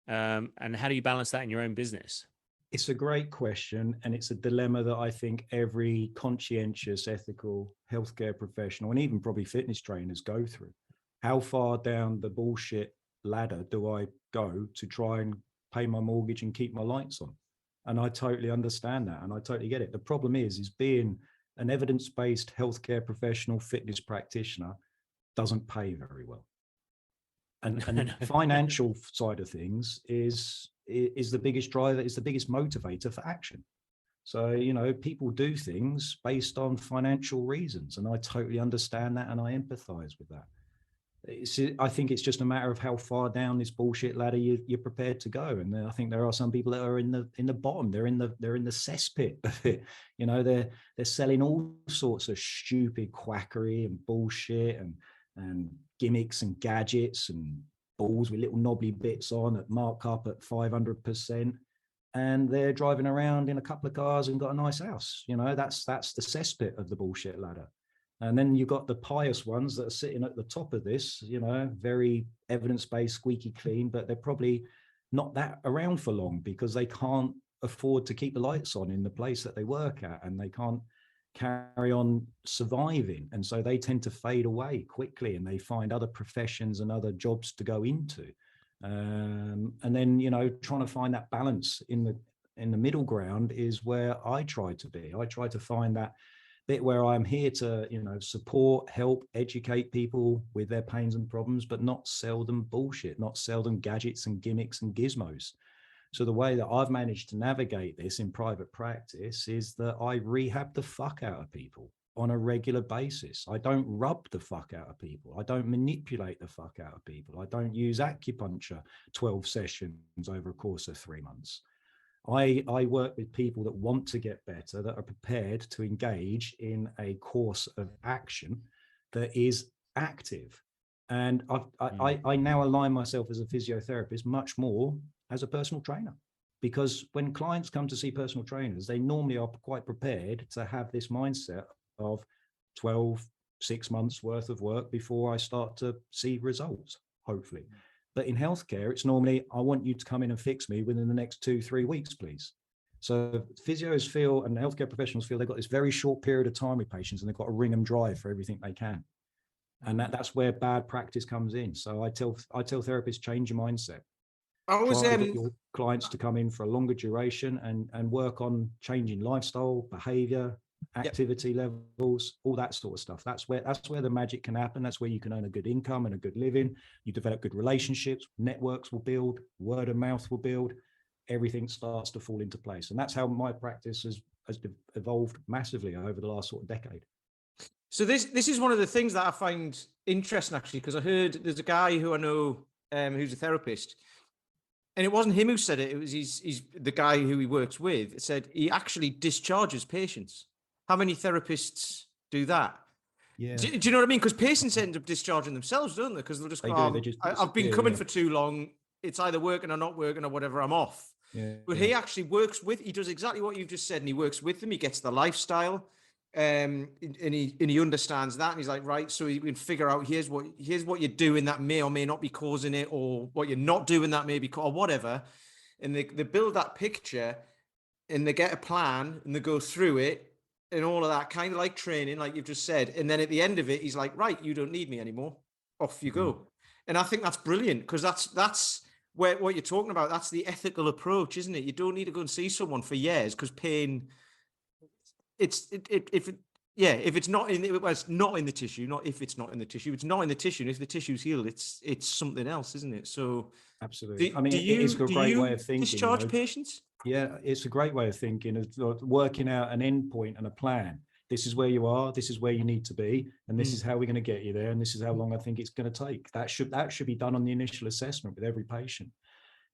And how do you balance that in your own business? It's a great question, and it's a dilemma that I think every conscientious, ethical healthcare professional, and even probably fitness trainers, go through. How far down the bullshit ladder do I go to try and pay my mortgage and keep my lights on? And I totally understand that, and I totally get it. The problem is being an evidence-based healthcare professional, fitness practitioner doesn't pay very well. And the financial side of things is the biggest driver, is the biggest motivator for action. So, people do things based on financial reasons, and I totally understand that, and I empathize with that. I think it's just a matter of how far down this bullshit ladder you're prepared to go. And I think there are some people that are in the bottom. They're in the cesspit of it. You know, they're selling all sorts of stupid quackery and bullshit and gimmicks and gadgets and balls with little knobbly bits on that mark up at 500%. And they're driving around in a couple of cars and got a nice house. You know, that's the cesspit of the bullshit ladder. And then you've got the pious ones that are sitting at the top of this, you know, very evidence-based, squeaky clean, but they're probably not that around for long because they can't afford to keep the lights on in the place that they work at, and they can't carry on surviving. And so they tend to fade away quickly, and they find other professions and other jobs to go into. And then, you know, trying to find that balance in the middle ground is where I try to be. I try to find that bit where I'm here to, you know, support, help, educate people with their pains and problems, but not sell them bullshit, not sell them gadgets and gimmicks and gizmos. So the way that I've managed to navigate this in private practice is that I rehab the fuck out of people on a regular basis. I don't rub the fuck out of people. I don't manipulate the fuck out of people. I don't use acupuncture 12 sessions over a course of 3 months. I work with people that want to get better, that are prepared to engage in a course of action that is active. And I now align myself as a physiotherapist much more as a personal trainer, because when clients come to see personal trainers, they normally are quite prepared to have this mindset of 6 months worth of work before I start to see results, hopefully. But in healthcare, it's normally, I want you to come in and fix me within the next 2-3 weeks, please. So physios feel, and healthcare professionals feel, they've got this very short period of time with patients, and they've got to wring them dry for everything they can. And that's where bad practice comes in. So I tell therapists, change your mindset. Try to get your clients to come in for a longer duration and work on changing lifestyle, behavior, activity levels, all that sort of stuff. That's where the magic can happen. That's where you can earn a good income and a good living. You develop good relationships, networks will build, word of mouth will build, everything starts to fall into place. And that's how my practice has evolved massively over the last sort of decade. So this is one of the things that I find interesting, actually, because I heard there's a guy who I know who's a therapist, and it wasn't him who said it. It was he's the guy who he works with. It said he actually discharges patients. How many therapists do that? Yeah. Do you know what I mean? Because patients end up discharging themselves, don't they? Because they'll just go, I've been coming for too long. It's either working or not working or whatever. I'm off. Yeah, but he actually works with, he does exactly what you've just said, and he works with them. He gets the lifestyle, and he understands that. And he's like, right, so he can figure out, here's what you're doing that may or may not be causing it, or what you're not doing that may be, or whatever. And they build that picture, and they get a plan, and they go through it, and all of that, kind of like training, like you've just said. And then at the end of it, he's like, right, you don't need me anymore. Off you go. And I think that's brilliant, because that's where what you're talking about. That's the ethical approach, isn't it? You don't need to go and see someone for years, because pain, if it's not in the tissue, not if it's not in the tissue, it's not in the tissue. And if the tissue's healed, it's something else, isn't it? So absolutely. It's a great way of thinking. Discharge patients? Yeah, it's a great way of thinking, of working out an end point and a plan. This is where you are, this is where you need to be, and this is how we're going to get you there, and this is how long I think it's going to take. That should be done on the initial assessment with every patient.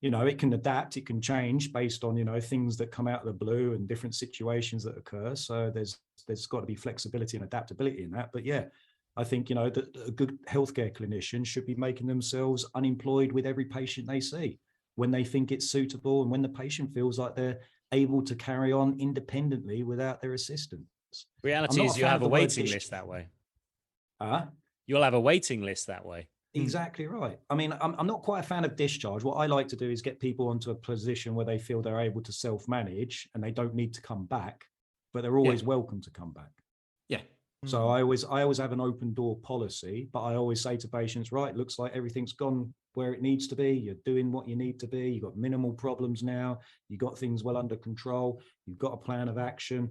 You know, it can adapt, it can change based on, you know, things that come out of the blue and different situations that occur. So there's got to be flexibility and adaptability in that. But yeah, I think, you know, that a good healthcare clinician should be making themselves unemployed with every patient they see, when they think it's suitable and when the patient feels like they're able to carry on independently without their assistance. Reality is you have a waiting list that way. You'll have a waiting list that way. Exactly right. I mean, I'm not quite a fan of discharge. What I like to do is get people onto a position where they feel they're able to self-manage and they don't need to come back, but they're always welcome to come back. Yeah. So I always have an open door policy, but I always say to patients, right, looks like everything's gone where it needs to be. You're doing what you need to be. You've got minimal problems now. You've got things well under control. You've got a plan of action.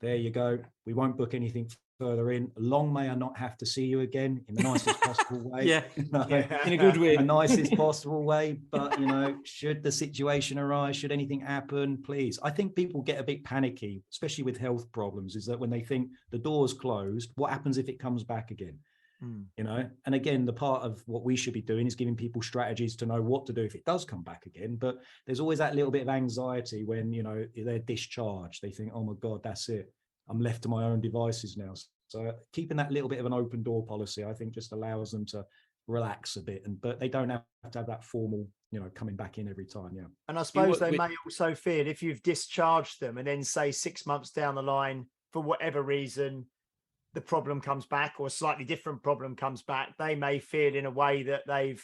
There you go. We won't book anything further in. Long may I not have to see you again, in the nicest possible way. In a good way. The nicest possible way. But, you know, should the situation arise, should anything happen, please. I think people get a bit panicky, especially with health problems, is that when they think the door's closed, what happens if it comes back again? You know, and again, the part of what we should be doing is giving people strategies to know what to do if it does come back again. But there's always that little bit of anxiety when, you know, they're discharged. They think, oh my God, that's it. I'm left to my own devices now. So keeping that little bit of an open door policy, I think, just allows them to relax a bit, but they don't have to have that formal, you know, coming back in every time. Yeah. And I suppose they may also feel if you've discharged them and then say 6 months down the line, for whatever reason, the problem comes back or a slightly different problem comes back, they may feel in a way that they've,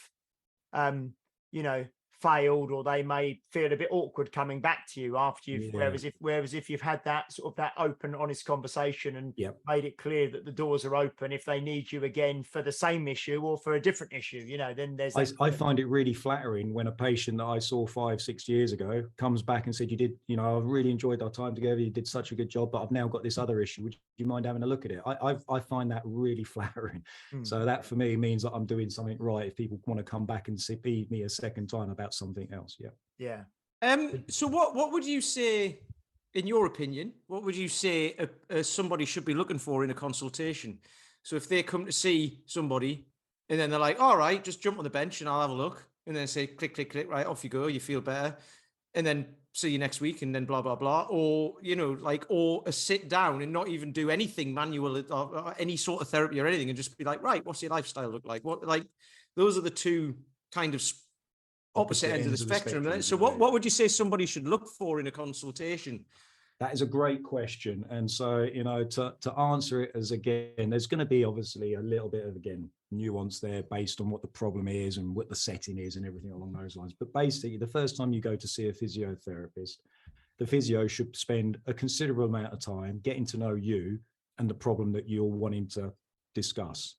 you know, failed, or they may feel a bit awkward coming back to you after you've, whereas if you've had that sort of that open, honest conversation and made it clear that the doors are open, if they need you again for the same issue or for a different issue, you know, then there's I find it really flattering when a patient that I saw 5-6 years ago comes back and said, you did, you know, I've really enjoyed our time together, you did such a good job, but I've now got this other issue, would you mind having a look at it? I find that really flattering. So that for me means that I'm doing something right if people want to come back and see me a second time about something else. So what would you say, in your opinion, what would you say somebody should be looking for in a consultation? So if they come to see somebody and then they're like, all right, just jump on the bench and I'll have a look, and then say click click click, right, off you go, you feel better, and then see you next week, and then blah blah blah, or, you know, like, or a sit down and not even do anything manual or any sort of therapy or anything, and just be like, right, what's your lifestyle look like? What, like, those are the two kind of opposite ends of the spectrum. So what would you say somebody should look for in a consultation? That is a great question. And so, you know, to answer it, as again, there's going to be obviously a little bit of, again, nuance there based on what the problem is and what the setting is and everything along those lines. But basically, the first time you go to see a physiotherapist, the physio should spend a considerable amount of time getting to know you and the problem that you're wanting to discuss.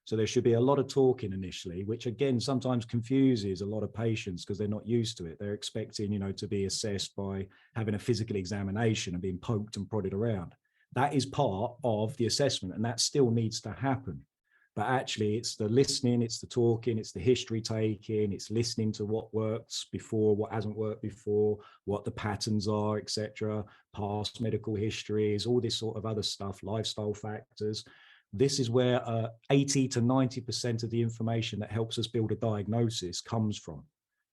So there should be a lot of talking initially, which again, sometimes confuses a lot of patients because they're not used to it. They're expecting, you know, to be assessed by having a physical examination and being poked and prodded around. That is part of the assessment, and that still needs to happen. But actually it's the listening, it's the talking, it's the history taking, it's listening to what works before, what hasn't worked before, what the patterns are, etc., past medical histories, all this sort of other stuff, lifestyle factors. This is where 80 to 90% of the information that helps us build a diagnosis comes from.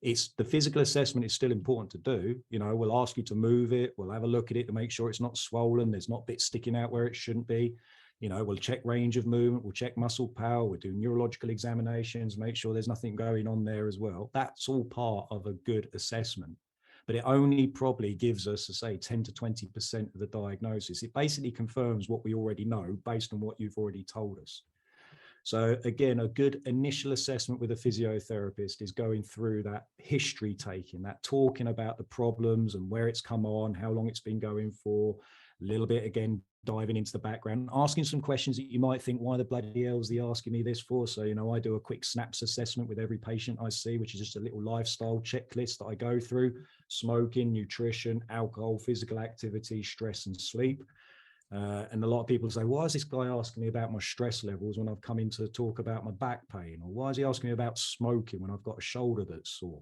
It's the physical assessment is still important to do. You know, we'll ask you to move it. We'll have a look at it to make sure it's not swollen. There's not bits sticking out where it shouldn't be. You know, we'll check range of movement. We'll check muscle power. We'll do neurological examinations, make sure there's nothing going on there as well. That's all part of a good assessment. But it only probably gives us, say, 10 to 20% of the diagnosis. It basically confirms what we already know based on what you've already told us. So again, a good initial assessment with a physiotherapist is going through that history taking, that talking about the problems and where it's come on, how long it's been going for, a little bit, again, diving into the background, asking some questions that you might think, why the bloody hell is he asking me this for? So, you know, I do a quick SNAPS assessment with every patient I see, which is just a little lifestyle checklist that I go through: smoking, nutrition, alcohol, physical activity, stress, and sleep. And a lot of people say, why is this guy asking me about my stress levels when I've come in to talk about my back pain? Or why is he asking me about smoking when I've got a shoulder that's sore?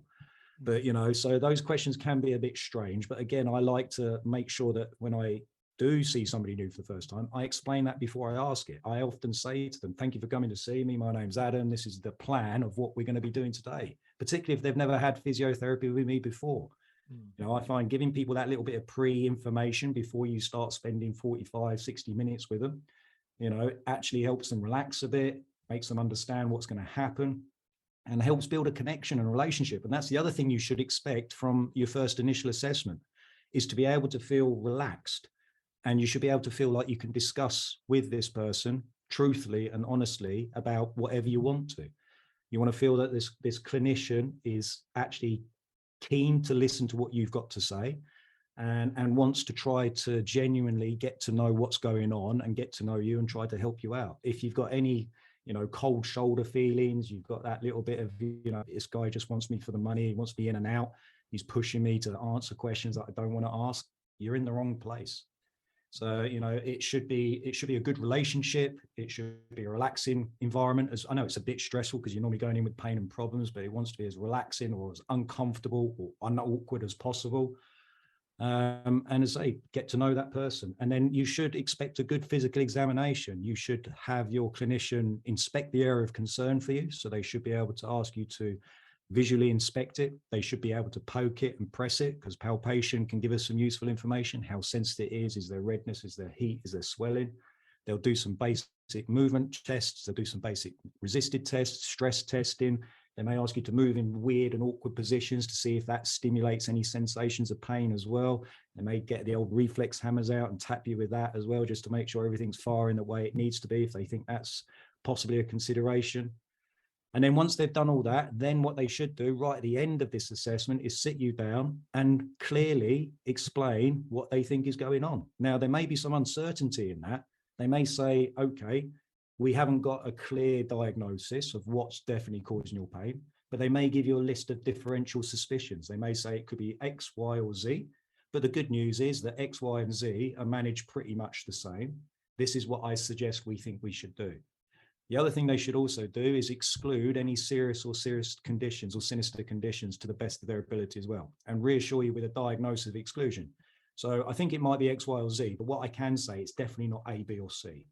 But, you know, so those questions can be a bit strange. But again, I like to make sure that when I do see somebody new for the first time, I explain that before I ask it. I often say to them, thank you for coming to see me. My name's Adam. This is the plan of what we're going to be doing today, particularly if they've never had physiotherapy with me before. You know, I find giving people that little bit of pre-information before you start spending 45, 60 minutes with them, you know, actually helps them relax a bit, makes them understand what's going to happen, and helps build a connection and relationship. And that's the other thing you should expect from your first initial assessment, is to be able to feel relaxed. And you should be able to feel like you can discuss with this person truthfully and honestly about whatever you want to. You want to feel that this clinician is actually keen to listen to what you've got to say, and wants to try to genuinely get to know what's going on and get to know you and try to help you out. If you've got any, you know, cold shoulder feelings, you've got that little bit of, you know, this guy just wants me for the money, he wants me in and out, he's pushing me to answer questions that I don't want to ask, you're in the wrong place. So, you know, it should be a good relationship. It should be a relaxing environment. As I know it's a bit stressful because you're normally going in with pain and problems, but it wants to be as relaxing or as uncomfortable or unawkward as possible. And as I say, get to know that person. And then you should expect a good physical examination. You should have your clinician inspect the area of concern for you. So they should be able to ask you to visually inspect it. They should be able to poke it and press it, because palpation can give us some useful information. How sensitive it is there redness, is there heat, is there swelling? They'll do some basic movement tests. They'll do some basic resisted tests, stress testing. They may ask you to move in weird and awkward positions to see if that stimulates any sensations of pain as well. They may get the old reflex hammers out and tap you with that as well, just to make sure everything's firing the way it needs to be, if they think that's possibly a consideration. And then once they've done all that, then what they should do right at the end of this assessment is sit you down and clearly explain what they think is going on. Now, there may be some uncertainty in that. They may say, okay, we haven't got a clear diagnosis of what's definitely causing your pain, but they may give you a list of differential suspicions. They may say it could be X, Y, or Z, but the good news is that X, Y, and Z are managed pretty much the same. This is what I suggest we think we should do. The other thing they should also do is exclude any serious conditions or sinister conditions to the best of their ability as well, and reassure you with a diagnosis of exclusion. So I think it might be X, Y, or Z, but what I can say, it's definitely not A, B, or C.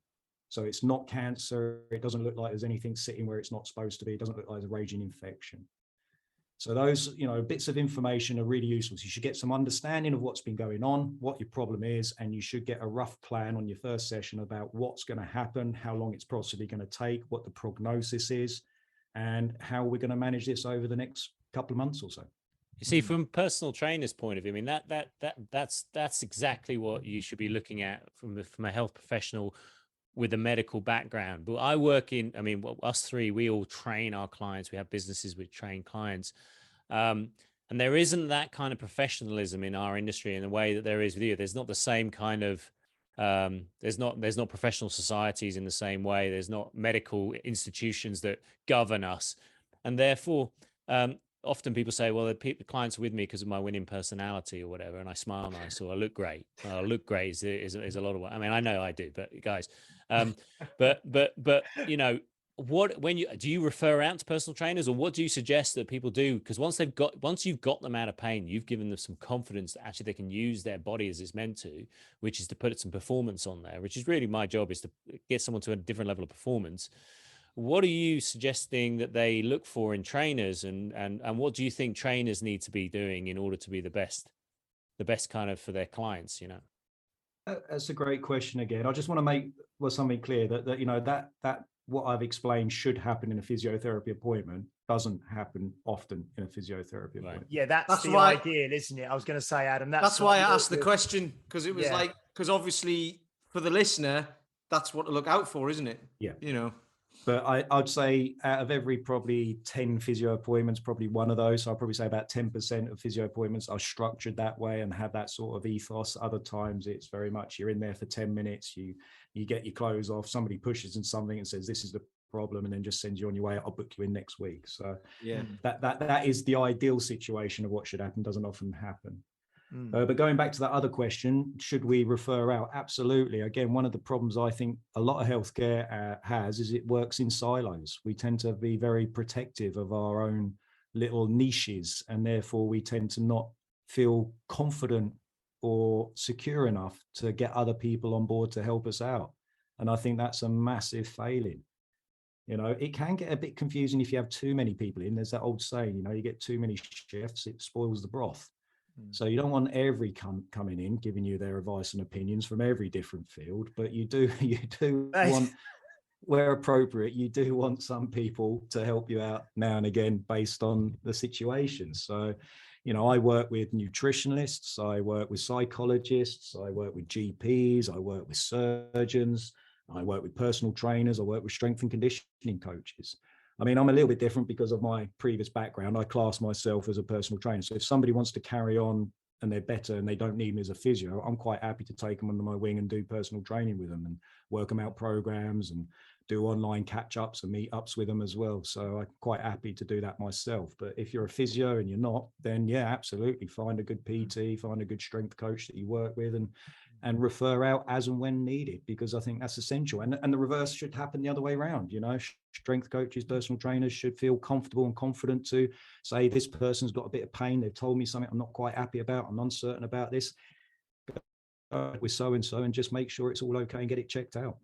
So it's not cancer. It doesn't look like there's anything sitting where it's not supposed to be. It doesn't look like there's a raging infection. So those, bits of information are really useful. So you should get some understanding of what's been going on, what your problem is, and you should get a rough plan on your first session about what's going to happen, how long it's possibly going to take, what the prognosis is, and how we're going to manage this over the next couple of months or so. You see, from personal trainer's point of view, I mean, that's exactly what you should be looking at from a health professional with a medical background. But I work in, us three, we all train our clients. We have businesses with trained clients. And there isn't that kind of professionalism in our industry in the way that there is with you. There's not the same kind of, there's not professional societies in the same way. There's not medical institutions that govern us. And therefore, often people say, well, the clients are with me because of my winning personality or whatever, and I smile nice or I look great. Look great is a lot of what, I know I do, but guys, but do you refer out to personal trainers, or what do you suggest that people do? Because once you've got them out of pain, you've given them some confidence that actually they can use their body as it's meant to, which is to put some performance on there, which is really my job, is to get someone to a different level of performance. What are you suggesting that they look for in trainers, and what do you think trainers need to be doing in order to be the best kind of for their clients? That's a great question. Again, I just want to make something clear that what I've explained should happen in a physiotherapy appointment doesn't happen often in a physiotherapy appointment. Yeah, that's the ideal, isn't it? I was going to say, Adam, that's why I asked the question, because it was because obviously for the listener, that's what to look out for, isn't it? Yeah. But I'd say out of every probably 10 physio appointments, probably one of those, so I'll probably say about 10% of physio appointments are structured that way and have that sort of ethos. Other times it's very much you're in there for 10 minutes, you get your clothes off, somebody pushes in something and says, this is the problem, and then just sends you on your way. I'll book you in next week. So yeah, that is the ideal situation of what should happen. Doesn't often happen. But going back to that other question, should we refer out? Absolutely. Again, one of the problems I think a lot of healthcare has is it works in silos. We tend to be very protective of our own little niches, and therefore we tend to not feel confident or secure enough to get other people on board to help us out. And I think that's a massive failing. It can get a bit confusing if you have too many people in. There's that old saying, you get too many chefs, it spoils the broth. So you don't want every coming in giving you their advice and opinions from every different field, but you do want, where appropriate, you do want some people to help you out now and again based on the situation. So, I work with nutritionists, I work with psychologists, I work with GPs, I work with surgeons, I work with personal trainers, I work with strength and conditioning coaches. I'm a little bit different because of my previous background. I class myself as a personal trainer. So if somebody wants to carry on and they're better and they don't need me as a physio, I'm quite happy to take them under my wing and do personal training with them and work them out programs and do online catch-ups and meet-ups with them as well. So I'm quite happy to do that myself. But if you're a physio and you're not, then yeah, absolutely. Find a good PT, find a good strength coach that you work with and and refer out as and when needed, because I think that's essential. And the reverse should happen the other way around. Strength coaches, personal trainers should feel comfortable and confident to say, this person's got a bit of pain. They've told me something I'm not quite happy about. I'm uncertain about this. With so-and-so and just make sure it's all okay and get it checked out.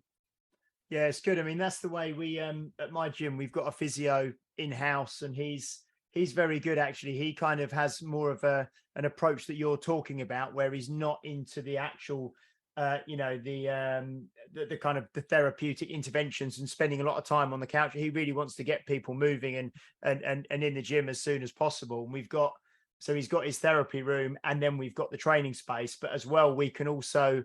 Yeah, it's good. I mean, that's the way we, at my gym, we've got a physio in-house, and he's very good, actually. He kind of has more of an approach that you're talking about, where he's not into the actual, the kind of the therapeutic interventions and spending a lot of time on the couch. He really wants to get people moving and in the gym as soon as possible. And so he's got his therapy room, and then we've got the training space. But as well, we can also,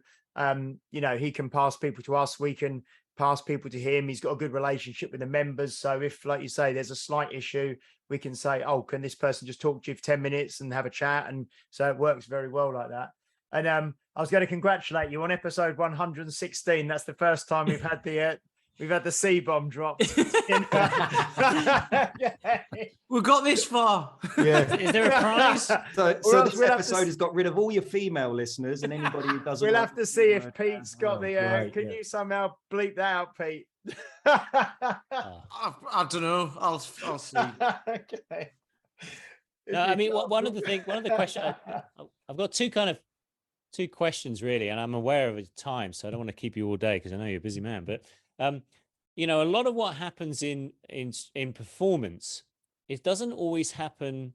he can pass people to us. We can pass people to him. He's got a good relationship with the members. So if, like you say, there's a slight issue, we can say, oh, can this person just talk to you for 10 minutes and have a chat? And so it works very well like that. And I was going to congratulate you on episode 116. That's the first time we've had the C-bomb dropped. We got this far. Yeah. Is there a prize? So this episode has got rid of all your female listeners and anybody who doesn't. We'll have to see if Pete's got the. Great, can you somehow bleep that out, Pete? I don't know. I'll see. Okay. No, I mean, one of the questions, I've got two questions really, and I'm aware of the time, so I don't want to keep you all day because I know you're a busy man. But a lot of what happens in performance, it doesn't always happen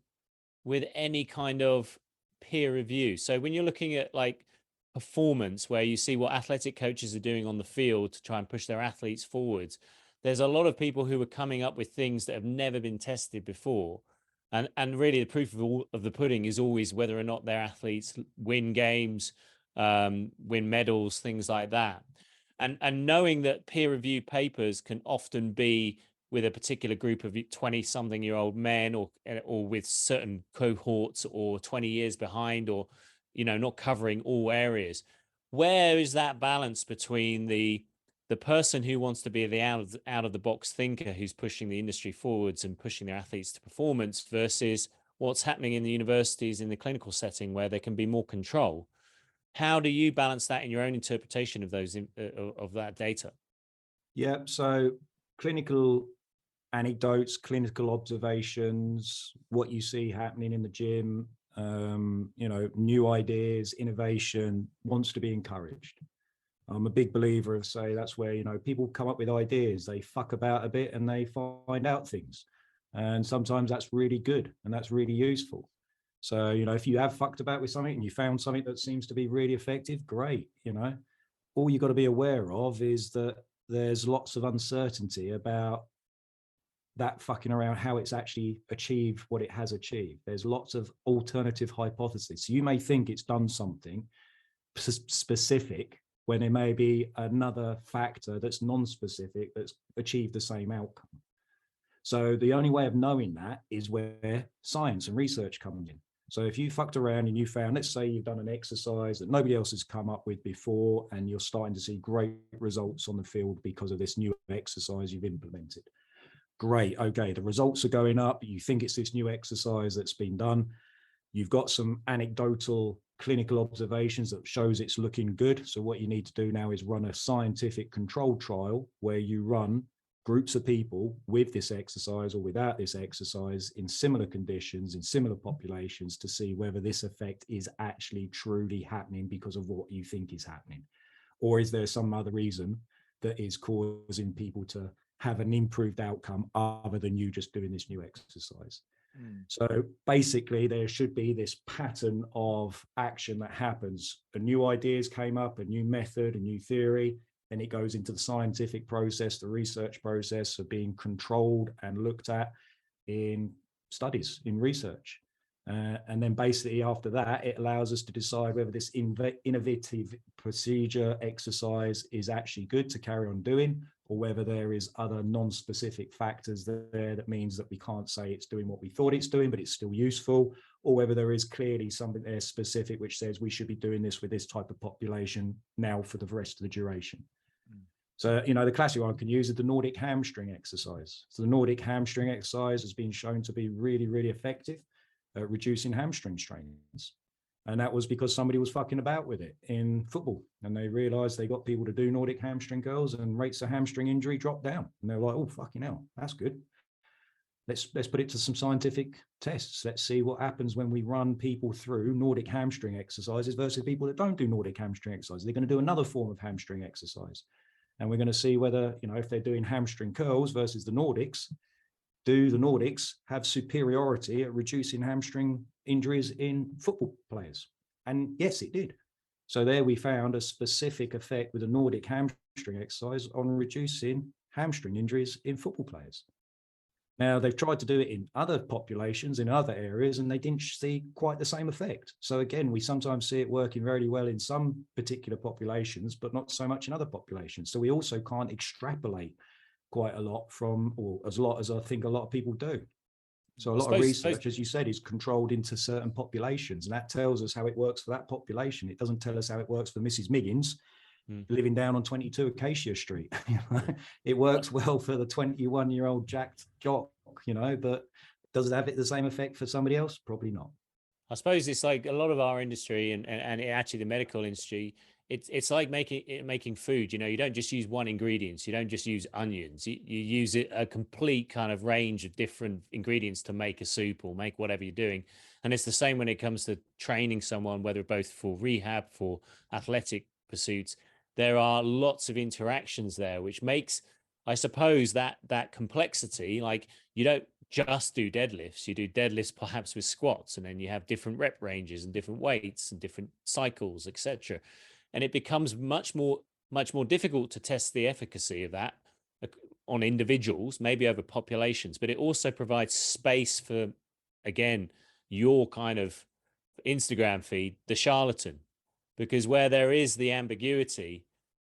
with any kind of peer review. So when you're looking at like performance, where you see what athletic coaches are doing on the field to try and push their athletes forwards, there's a lot of people who are coming up with things that have never been tested before. And really the proof of the pudding is always whether or not their athletes win games, win medals, things like that. And knowing that peer reviewed papers can often be with a particular group of 20-something-year-old men, or with certain cohorts, or 20 years behind, or not covering all areas. Where is that balance between the person who wants to be the out of the box thinker, who's pushing the industry forwards and pushing their athletes to performance, versus what's happening in the universities in the clinical setting where there can be more control? How do you balance that in your own interpretation of those of that data? Yeah, so clinical anecdotes, clinical observations, what you see happening in the gym, new ideas, innovation wants to be encouraged. I'm a big believer of, say, that's where, people come up with ideas, they fuck about a bit and they find out things. And sometimes that's really good and that's really useful. So, if you have fucked about with something and you found something that seems to be really effective, great. All you've got to be aware of is that there's lots of uncertainty about that fucking around, how it's actually achieved what it has achieved. There's lots of alternative hypotheses. So you may think it's done something specific when there may be another factor that's non-specific that's achieved the same outcome. So the only way of knowing that is where science and research comes in. So if you fucked around and you found, let's say you've done an exercise that nobody else has come up with before, and you're starting to see great results on the field because of this new exercise you've implemented. Great, okay, the results are going up. You think it's this new exercise that's been done. You've got some anecdotal clinical observations that shows it's looking good. So what you need to do now is run a scientific controlled trial where you run groups of people with this exercise or without this exercise in similar conditions, in similar populations, to see whether this effect is actually truly happening because of what you think is happening. Or is there some other reason that is causing people to have an improved outcome other than you just doing this new exercise? So basically, there should be this pattern of action that happens. A new ideas came up, a new method, a new theory, then it goes into the scientific process, the research process of being controlled and looked at in studies, in research. And then basically after that, it allows us to decide whether this innovative procedure exercise is actually good to carry on doing, or whether there is other non-specific factors there that means that we can't say it's doing what we thought it's doing, but it's still useful, or whether there is clearly something there specific which says we should be doing this with this type of population now for the rest of the duration. So, the classic one I can use is the Nordic hamstring exercise. So the Nordic hamstring exercise has been shown to be really, really effective at reducing hamstring strains. And that was because somebody was fucking about with it in football. And they realized they got people to do Nordic hamstring curls and rates of hamstring injury dropped down. And they're like, oh, fucking hell, that's good. Let's put it to some scientific tests. Let's see what happens when we run people through Nordic hamstring exercises versus people that don't do Nordic hamstring exercises. They're going to do another form of hamstring exercise. And we're going to see whether, if they're doing hamstring curls versus the Nordics, do the Nordics have superiority at reducing hamstring injuries in football players? And yes, it did. So there we found a specific effect with a Nordic hamstring exercise on reducing hamstring injuries in football players. Now, they've tried to do it in other populations, in other areas, and they didn't see quite the same effect. So again, we sometimes see it working very well in some particular populations, but not so much in other populations. So we also can't extrapolate quite a lot from, or as I think a lot of people do. So a lot of research, as you said, is controlled into certain populations, and that tells us how it works for that population. It doesn't tell us how it works for Mrs. Meakins living down on 22 Acacia Street. It works well for the 21-year-old jacked jock, but does it have the same effect for somebody else? Probably not. I suppose it's like a lot of our industry and actually the medical industry, it's like making food. You don't just use one ingredient. You don't just use onions. You use a complete kind of range of different ingredients to make a soup or make whatever you're doing. And it's the same when it comes to training someone, whether both for rehab, for athletic pursuits. There are lots of interactions there, which makes, I suppose, that complexity. Like, you don't just do deadlifts. You do deadlifts perhaps with squats, and then you have different rep ranges and different weights and different cycles, etc. And it becomes much more difficult to test the efficacy of that on individuals, maybe over populations. But it also provides space for, again, your kind of Instagram feed, the charlatan, because where there is the ambiguity,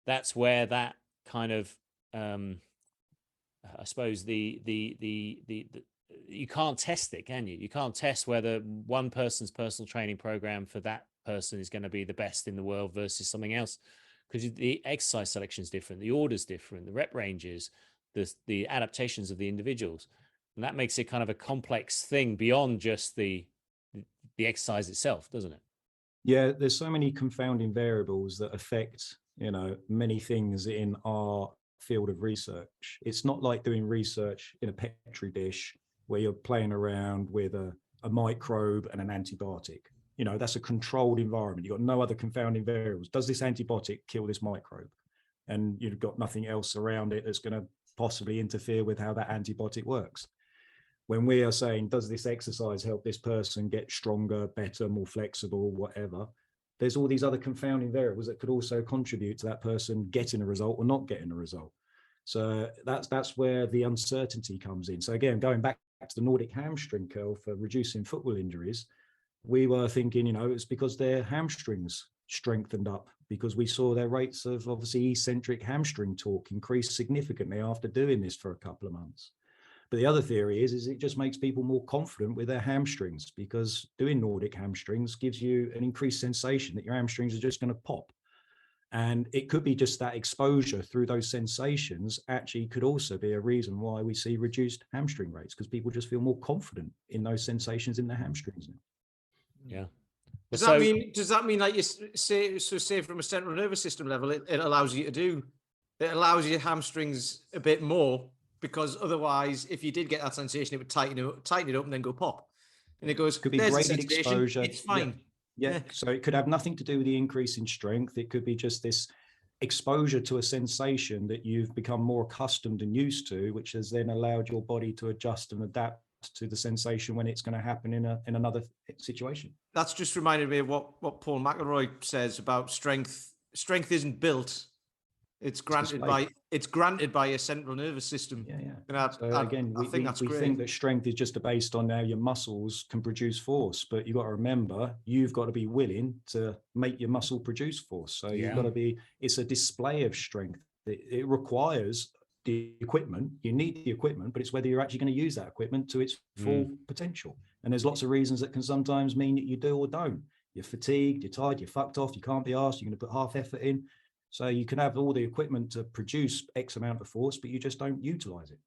that's where that kind of I suppose the you can't test it, can you? You can't test whether one person's personal training program for that person is going to be the best in the world versus something else, because the exercise selection is different, the order's different, the rep ranges, the adaptations of the individuals, and that makes it kind of a complex thing beyond just the exercise itself, doesn't it? Yeah, there's so many confounding variables that affect many things in our field of research. It's not like doing research in a petri dish where you're playing around with a microbe and an antibiotic. That's a controlled environment. You've got no other confounding variables. Does this antibiotic kill this microbe? And you've got nothing else around it that's going to possibly interfere with how that antibiotic works. When we are saying, does this exercise help this person get stronger, better, more flexible, whatever, there's all these other confounding variables that could also contribute to that person getting a result or not getting a result. So that's where the uncertainty comes in. So again, going back to the Nordic hamstring curl for reducing football injuries, we were thinking, it's because their hamstrings strengthened up, because we saw their rates of obviously eccentric hamstring torque increase significantly after doing this for a couple of months. But the other theory is it just makes people more confident with their hamstrings, because doing Nordic hamstrings gives you an increased sensation that your hamstrings are just going to pop. And it could be just that exposure through those sensations actually could also be a reason why we see reduced hamstring rates, because people just feel more confident in those sensations in their hamstrings now. Yeah. Does that mean like you say from a central nervous system level, it allows you your hamstrings a bit more, because otherwise, if you did get that sensation, it would tighten it up and then go pop. And it goes, could be graded exposure. It's fine. Yeah. So it could have nothing to do with the increase in strength. It could be just this exposure to a sensation that you've become more accustomed and used to, which has then allowed your body to adjust and adapt to the sensation when it's going to happen in another situation. That's just reminded me of what Paul McElroy says about strength. Strength isn't built. It's granted by your central nervous system. Yeah. And I think we think that strength is just based on how your muscles can produce force, but you've got to remember, you've got to be willing to make your muscle produce force. So you've got to be, it's a display of strength. It requires the equipment. You need the equipment, but it's whether you're actually going to use that equipment to its full potential. And there's lots of reasons that can sometimes mean that you do or don't. You're fatigued, you're tired, you're fucked off, you can't be asked, you're going to put half effort in. So you can have all the equipment to produce X amount of force, but you just don't utilize it.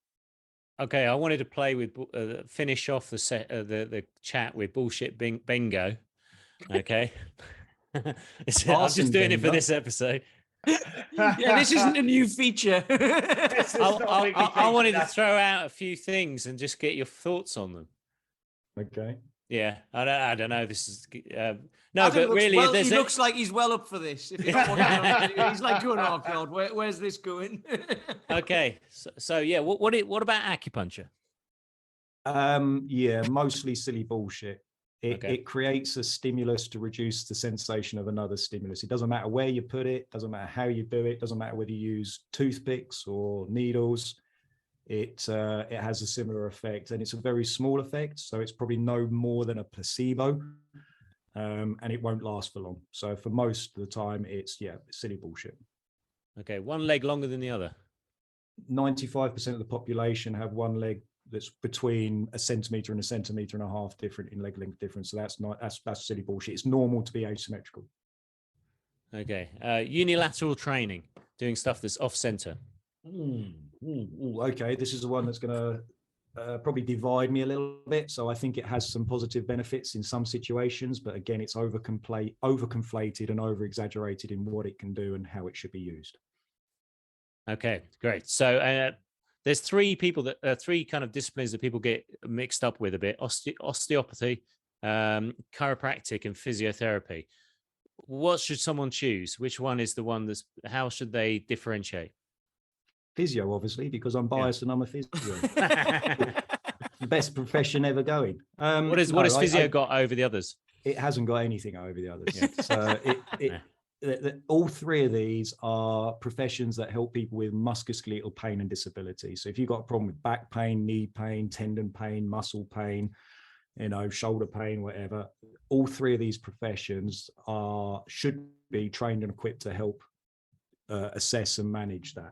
Okay, I wanted to finish off the chat with bullshit bingo. Okay. I'm Arson just doing it for Denver. this episode. Yeah, this isn't a new feature. This is not a weekly I wanted to feature. throw out a few things and just get your thoughts on them. Okay. Yeah, I don't know. This is no, Adam but looks really, well, there's he looks like he's well up for this. If he's not watching on video, he's like going, "Oh God, where's this going?" okay. So yeah, what about acupuncture? Yeah, mostly silly bullshit. Okay. It creates a stimulus to reduce the sensation of another stimulus. It doesn't matter where you put it, doesn't matter how you do it, doesn't matter whether you use toothpicks or needles. It has a similar effect, and it's a very small effect, so it's probably no more than a placebo, and it won't last for long. So for most of the time, it's silly bullshit. Okay, one leg longer than the other. 95% of the population have one leg that's between a centimeter and a centimeter and a half different in leg length difference. So that's silly bullshit. It's normal to be asymmetrical. Okay, unilateral training, doing stuff that's off center. Okay, this is the one that's going to probably divide me a little bit. So I think it has some positive benefits in some situations, but again, it's overconflated and over exaggerated in what it can do and how it should be used. Okay, great. So there's three kind of disciplines that people get mixed up with a bit: osteopathy, chiropractic, and physiotherapy. What should someone choose? Which one is the one how should they differentiate? Physio, obviously, because I'm biased and I'm a physio. The best profession ever going. What has physio got over the others? It hasn't got anything over the others. So all three of these are professions that help people with musculoskeletal pain and disability. So if you've got a problem with back pain, knee pain, tendon pain, muscle pain, shoulder pain, whatever, all three of these professions should be trained and equipped to help assess and manage that.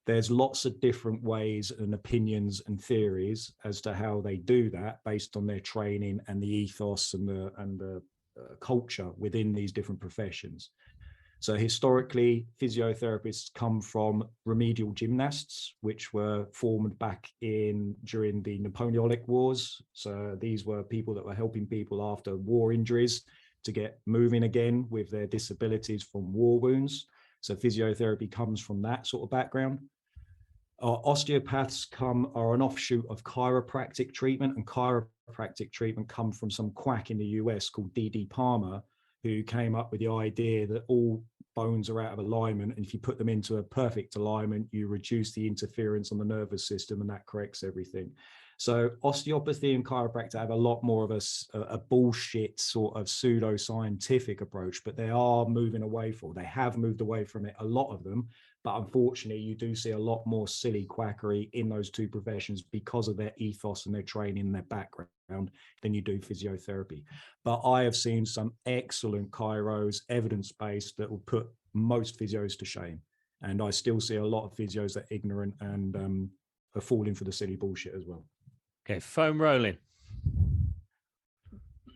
There's lots of different ways and opinions and theories as to how they do that based on their training and the ethos and the culture within these different professions. So historically, physiotherapists come from remedial gymnasts, which were formed back during the Napoleonic Wars. So these were people that were helping people after war injuries to get moving again with their disabilities from war wounds. So physiotherapy comes from that sort of background. Osteopaths are an offshoot of chiropractic treatment, and chiropractic treatment come from some quack in the US called D.D. Palmer, who came up with the idea that all bones are out of alignment, and if you put them into a perfect alignment, you reduce the interference on the nervous system, and that corrects everything. So osteopathy and chiropractic have a lot more of a bullshit sort of pseudo-scientific approach, but they have moved away from it, a lot of them. But unfortunately, you do see a lot more silly quackery in those two professions because of their ethos and their training and their background than you do physiotherapy. But I have seen some excellent chiros, evidence-based, that will put most physios to shame. And I still see a lot of physios that are ignorant and are falling for the silly bullshit as well. Okay, foam rolling.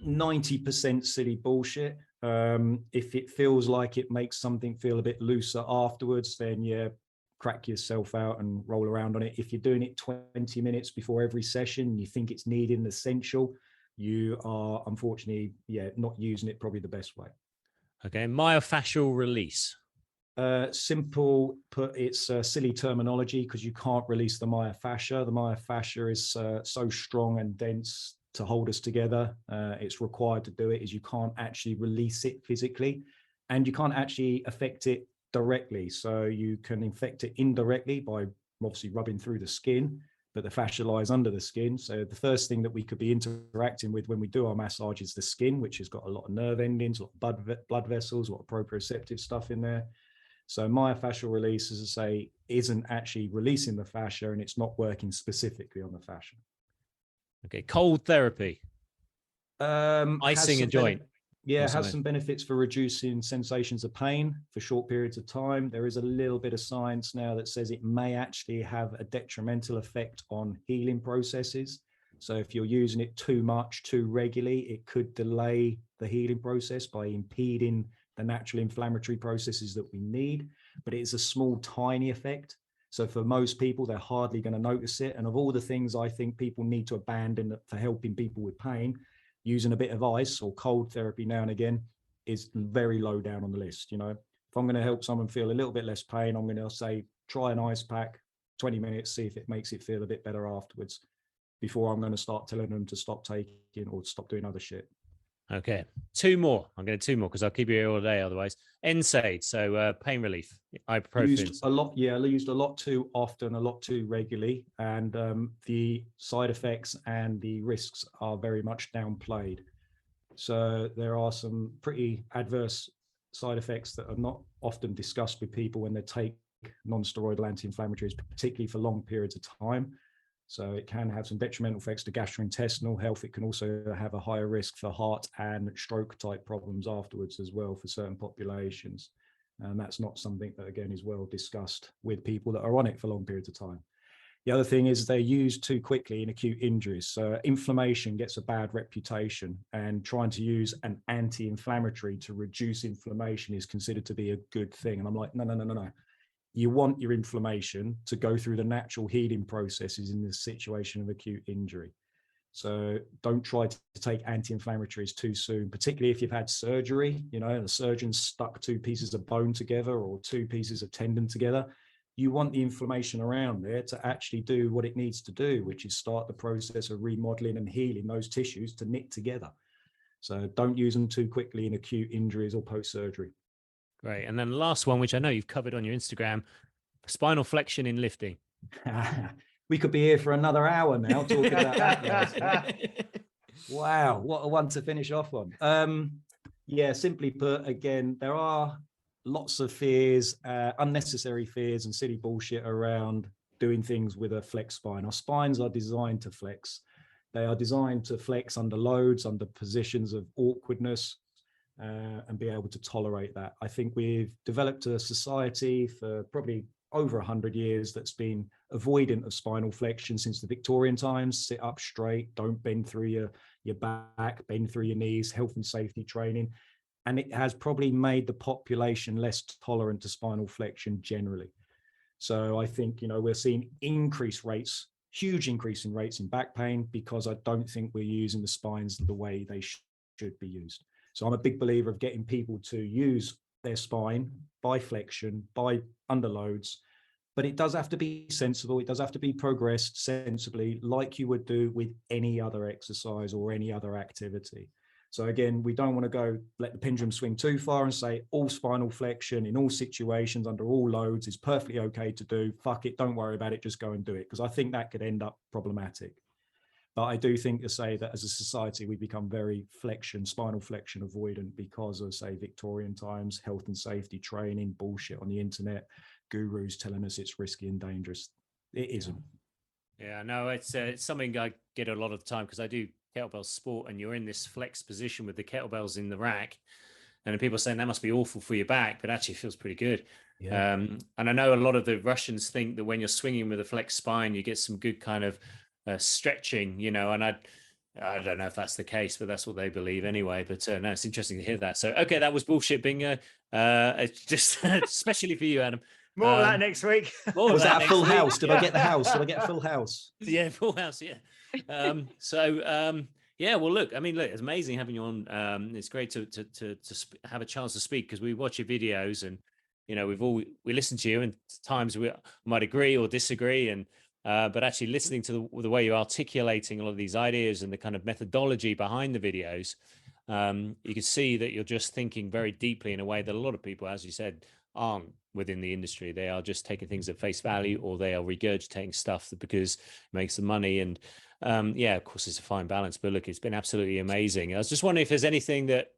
90% silly bullshit. If it feels like it makes something feel a bit looser afterwards, then crack yourself out and roll around on it. If you're doing it 20 minutes before every session, you think it's needed and essential, you are unfortunately, not using it probably the best way. Okay, myofascial release. Simple put, it's silly terminology because you can't release the myofascia. The myofascia is so strong and dense to hold us together. It's required to do it is you can't actually release it physically, and you can't actually affect it directly. So you can infect it indirectly by obviously rubbing through the skin, but the fascia lies under the skin. So the first thing that we could be interacting with when we do our massage is the skin, which has got a lot of nerve endings, a lot of blood vessels, a lot of proprioceptive stuff in there. So myofascial release, as I say, isn't actually releasing the fascia, and it's not working specifically on the fascia. Okay, cold therapy. Icing a joint. It has some benefits for reducing sensations of pain for short periods of time. There is a little bit of science now that says it may actually have a detrimental effect on healing processes. So if you're using it too much, too regularly, it could delay the healing process by impeding the natural inflammatory processes that we need. But it's a small, tiny effect. So for most people, they're hardly going to notice it. And of all the things I think people need to abandon for helping people with pain, using a bit of ice or cold therapy now and again is very low down on the list. You know, if I'm going to help someone feel a little bit less pain, I'm going to say, try an ice pack, 20 minutes, see if it makes it feel a bit better afterwards, before I'm going to start telling them to stop taking or stop doing other shit. Okay, two more. I'm going to two more because I'll keep you here all day otherwise. NSAID, so pain relief, ibuprofen. Used a lot, yeah, used a lot too often, a lot too regularly, and the side effects and the risks are very much downplayed. So there are some pretty adverse side effects that are not often discussed with people when they take non-steroidal anti-inflammatories, particularly for long periods of time. So it can have some detrimental effects to gastrointestinal health. It can also have a higher risk for heart and stroke type problems afterwards as well for certain populations. And that's not something that, again, is well discussed with people that are on it for long periods of time. The other thing is they're used too quickly in acute injuries. So inflammation gets a bad reputation, and trying to use an anti-inflammatory to reduce inflammation is considered to be a good thing. And I'm like, no. You want your inflammation to go through the natural healing processes in the situation of acute injury. So don't try to take anti-inflammatories too soon, particularly if you've had surgery, you know, and the surgeon stuck two pieces of bone together or two pieces of tendon together. You want the inflammation around there to actually do what it needs to do, which is start the process of remodeling and healing those tissues to knit together. So don't use them too quickly in acute injuries or post-surgery. Great. And then the last one, which I know you've covered on your Instagram, spinal flexion in lifting. We could be here for another hour now talking about that. Wow, what a one to finish off on. Yeah, simply put, again, there are lots of fears, unnecessary fears and silly bullshit around doing things with a flex spine. Our spines are designed to flex. They are designed to flex under loads, under positions of awkwardness, and be able to tolerate that. I think we've developed a society for probably over 100 years that's been avoidant of spinal flexion since the Victorian times. Sit up straight, don't bend through your back, bend through your knees, health and safety training. And it has probably made the population less tolerant to spinal flexion generally. So I think, you know, we're seeing huge increase in rates in back pain, because I don't think we're using the spines the way they should be used. So I'm a big believer of getting people to use their spine by flexion, by underloads, but it does have to be sensible. It does have to be progressed sensibly, like you would do with any other exercise or any other activity. So again, we don't want to go let the pendulum swing too far and say all spinal flexion in all situations under all loads is perfectly okay to do. Fuck it, don't worry about it, just go and do it, because I think that could end up problematic. But I do think to say that as a society, we become very spinal flexion avoidant because of, say, Victorian times, health and safety training, bullshit on the internet, gurus telling us it's risky and dangerous. It isn't. Yeah, no, it's something I get a lot of the time because I do kettlebell sport, and you're in this flex position with the kettlebells in the rack. And then people are saying that must be awful for your back, but actually it feels pretty good. Yeah. And I know a lot of the Russians think that when you're swinging with a flex spine, you get some good kind of stretching, you know, and I don't know if that's the case, but that's what they believe anyway. But no, it's interesting to hear that. So, okay, that was bullshit bingo. Just especially for you, Adam. More of that next week. Was that a full house? Did I get the house? Did I get a full house? Yeah, full house. Yeah. Yeah. Well, look. I mean, look. It's amazing having you on. It's great to have a chance to speak, because we watch your videos, and you know we listen to you, and times we might agree or disagree, and but actually listening to the way you're articulating a lot of these ideas and the kind of methodology behind the videos, you can see that you're just thinking very deeply in a way that a lot of people, as you said, aren't within the industry. They are just taking things at face value, or they are regurgitating stuff because it makes them money. And yeah, of course, it's a fine balance. But look, it's been absolutely amazing. I was just wondering if there's anything that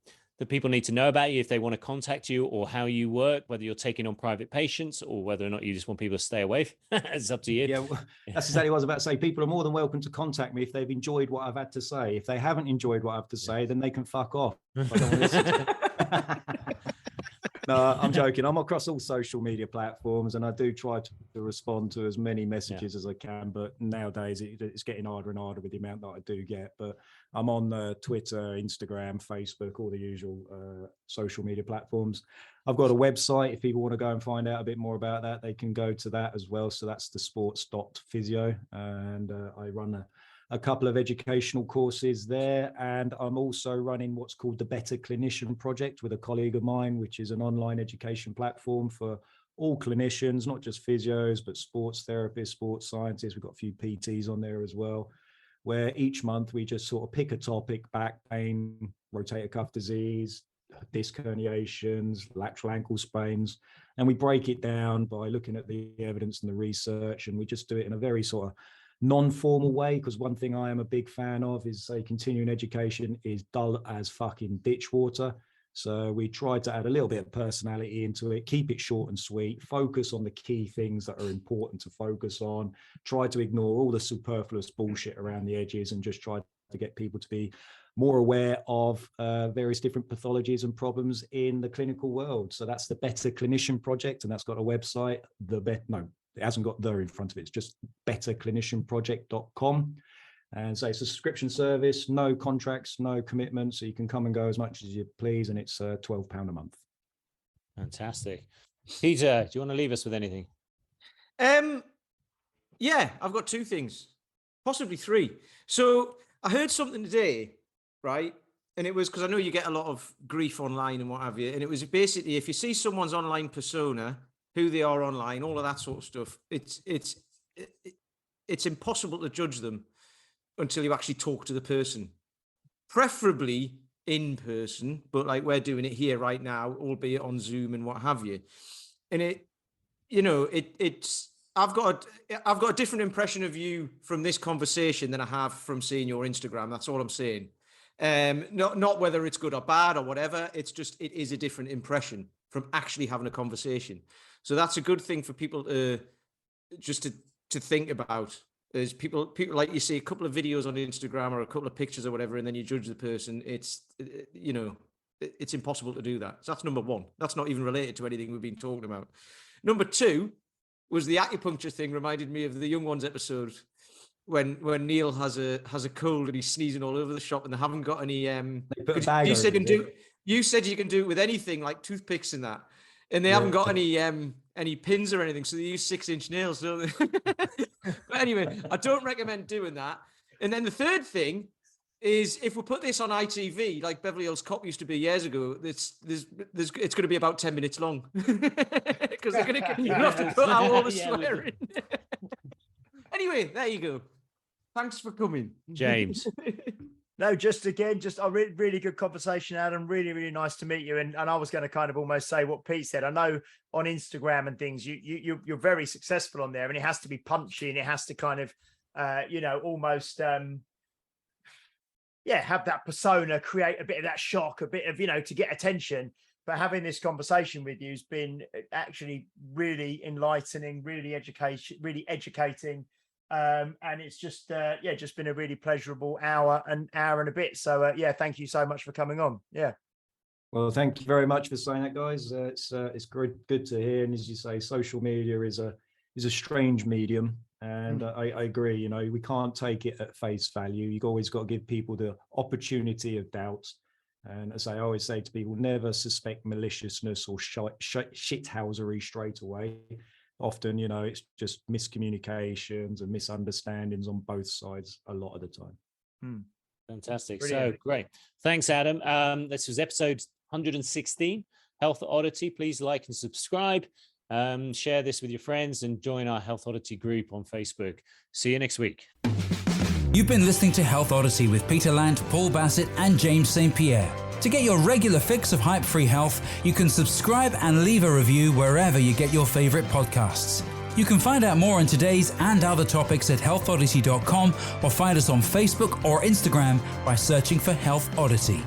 people need to know about you, if they want to contact you, or how you work, whether you're taking on private patients or whether or not you just want people to stay away. It's up to you. Yeah, well, that's exactly what I was about to say. People are more than welcome to contact me if they've enjoyed what I've had to say. If they haven't enjoyed what I have to say, then they can fuck off. No, I'm joking. I'm across all social media platforms, and I do try to respond to as many messages as I can. But nowadays, it's getting harder and harder with the amount that I do get. But I'm on Twitter, Instagram, Facebook, all the usual social media platforms. I've got a website. If people want to go and find out a bit more about that, they can go to that as well. So that's the sports.physio, and I run a couple of educational courses there. And I'm also running what's called the Better Clinician Project with a colleague of mine, which is an online education platform for all clinicians, not just physios, but sports therapists, sports scientists. We've got a few PTs on there as well, where each month we just sort of pick a topic: back pain, rotator cuff disease, disc herniations, lateral ankle sprains, and we break it down by looking at the evidence and the research, and we just do it in a very sort of non-formal way, because one thing I am a big fan of is, say, continuing education is dull as fucking ditch water. So we try to add a little bit of personality into it, keep it short and sweet, focus on the key things that are important to focus on, try to ignore all the superfluous bullshit around the edges, and just try to get people to be more aware of various different pathologies and problems in the clinical world. So that's the Better Clinician Project, and that's got a website, it hasn't got "the" in front of it. It's just betterclinicianproject.com. And so it's a subscription service, no contracts, no commitment. So you can come and go as much as you please. And it's £12 a month. Fantastic. Peter, do you want to leave us with anything? Yeah, I've got two things, possibly three. So I heard something today, right? And it was because I know you get a lot of grief online and what have you. And it was basically, if you see someone's online persona, who they are online, all of that sort of stuff, it's impossible to judge them until you actually talk to the person, preferably in person, but like we're doing it here right now, albeit on Zoom and what have you. And I've got a different impression of you from this conversation than I have from seeing your Instagram. That's all I'm saying. Not whether it's good or bad or whatever. It's just, it is a different impression from actually having a conversation. So that's a good thing for people to think about. Is people like, you see a couple of videos on Instagram or a couple of pictures or whatever, and then you judge the person. It's impossible to do that. So that's number one. That's not even related to anything we've been talking about. Number two was the acupuncture thing. Reminded me of the Young Ones episode when Neil has a cold and he's sneezing all over the shop, and they haven't got any. You said you can do it with anything like toothpicks and that. And they haven't got any pins or anything, so they use 6-inch nails, don't they? But anyway, I don't recommend doing that. And then the third thing is, if we put this on ITV, like Beverly Hills Cop used to be years ago, it's going to be about 10 minutes long, because they're going to have to put out all the swearing. Anyway, there you go. Thanks for coming, James. No, just a really good conversation, Adam. Really, really nice to meet you. And I was going to kind of almost say what Pete said. I know on Instagram and things, you're very successful on there, and it has to be punchy, and it has to kind of, almost, have that persona, create a bit of that shock, a bit of, to get attention. But having this conversation with you has been actually really enlightening, really educating. And it's just been a really pleasurable hour and a bit. So thank you so much for coming on. Yeah. Well, thank you very much for saying that, guys. It's good to hear. And as you say, social media is a strange medium, and I agree. We can't take it at face value. You've always got to give people the opportunity of doubt. And as I always say to people, never suspect maliciousness or shithousery straight away. Often, it's just miscommunications and misunderstandings on both sides a lot of the time. Fantastic. Brilliant. So great. Thanks, Adam. This was episode 116, Health Oddity. Please like and subscribe. Share this with your friends and join our Health Oddity group on Facebook. See you next week. You've been listening to Health Odyssey with Peter Lant, Paul Bassett, and James St. Pierre. To get your regular fix of hype-free health, you can subscribe and leave a review wherever you get your favorite podcasts. You can find out more on today's and other topics at healthodyssey.com, or find us on Facebook or Instagram by searching for Health Odyssey.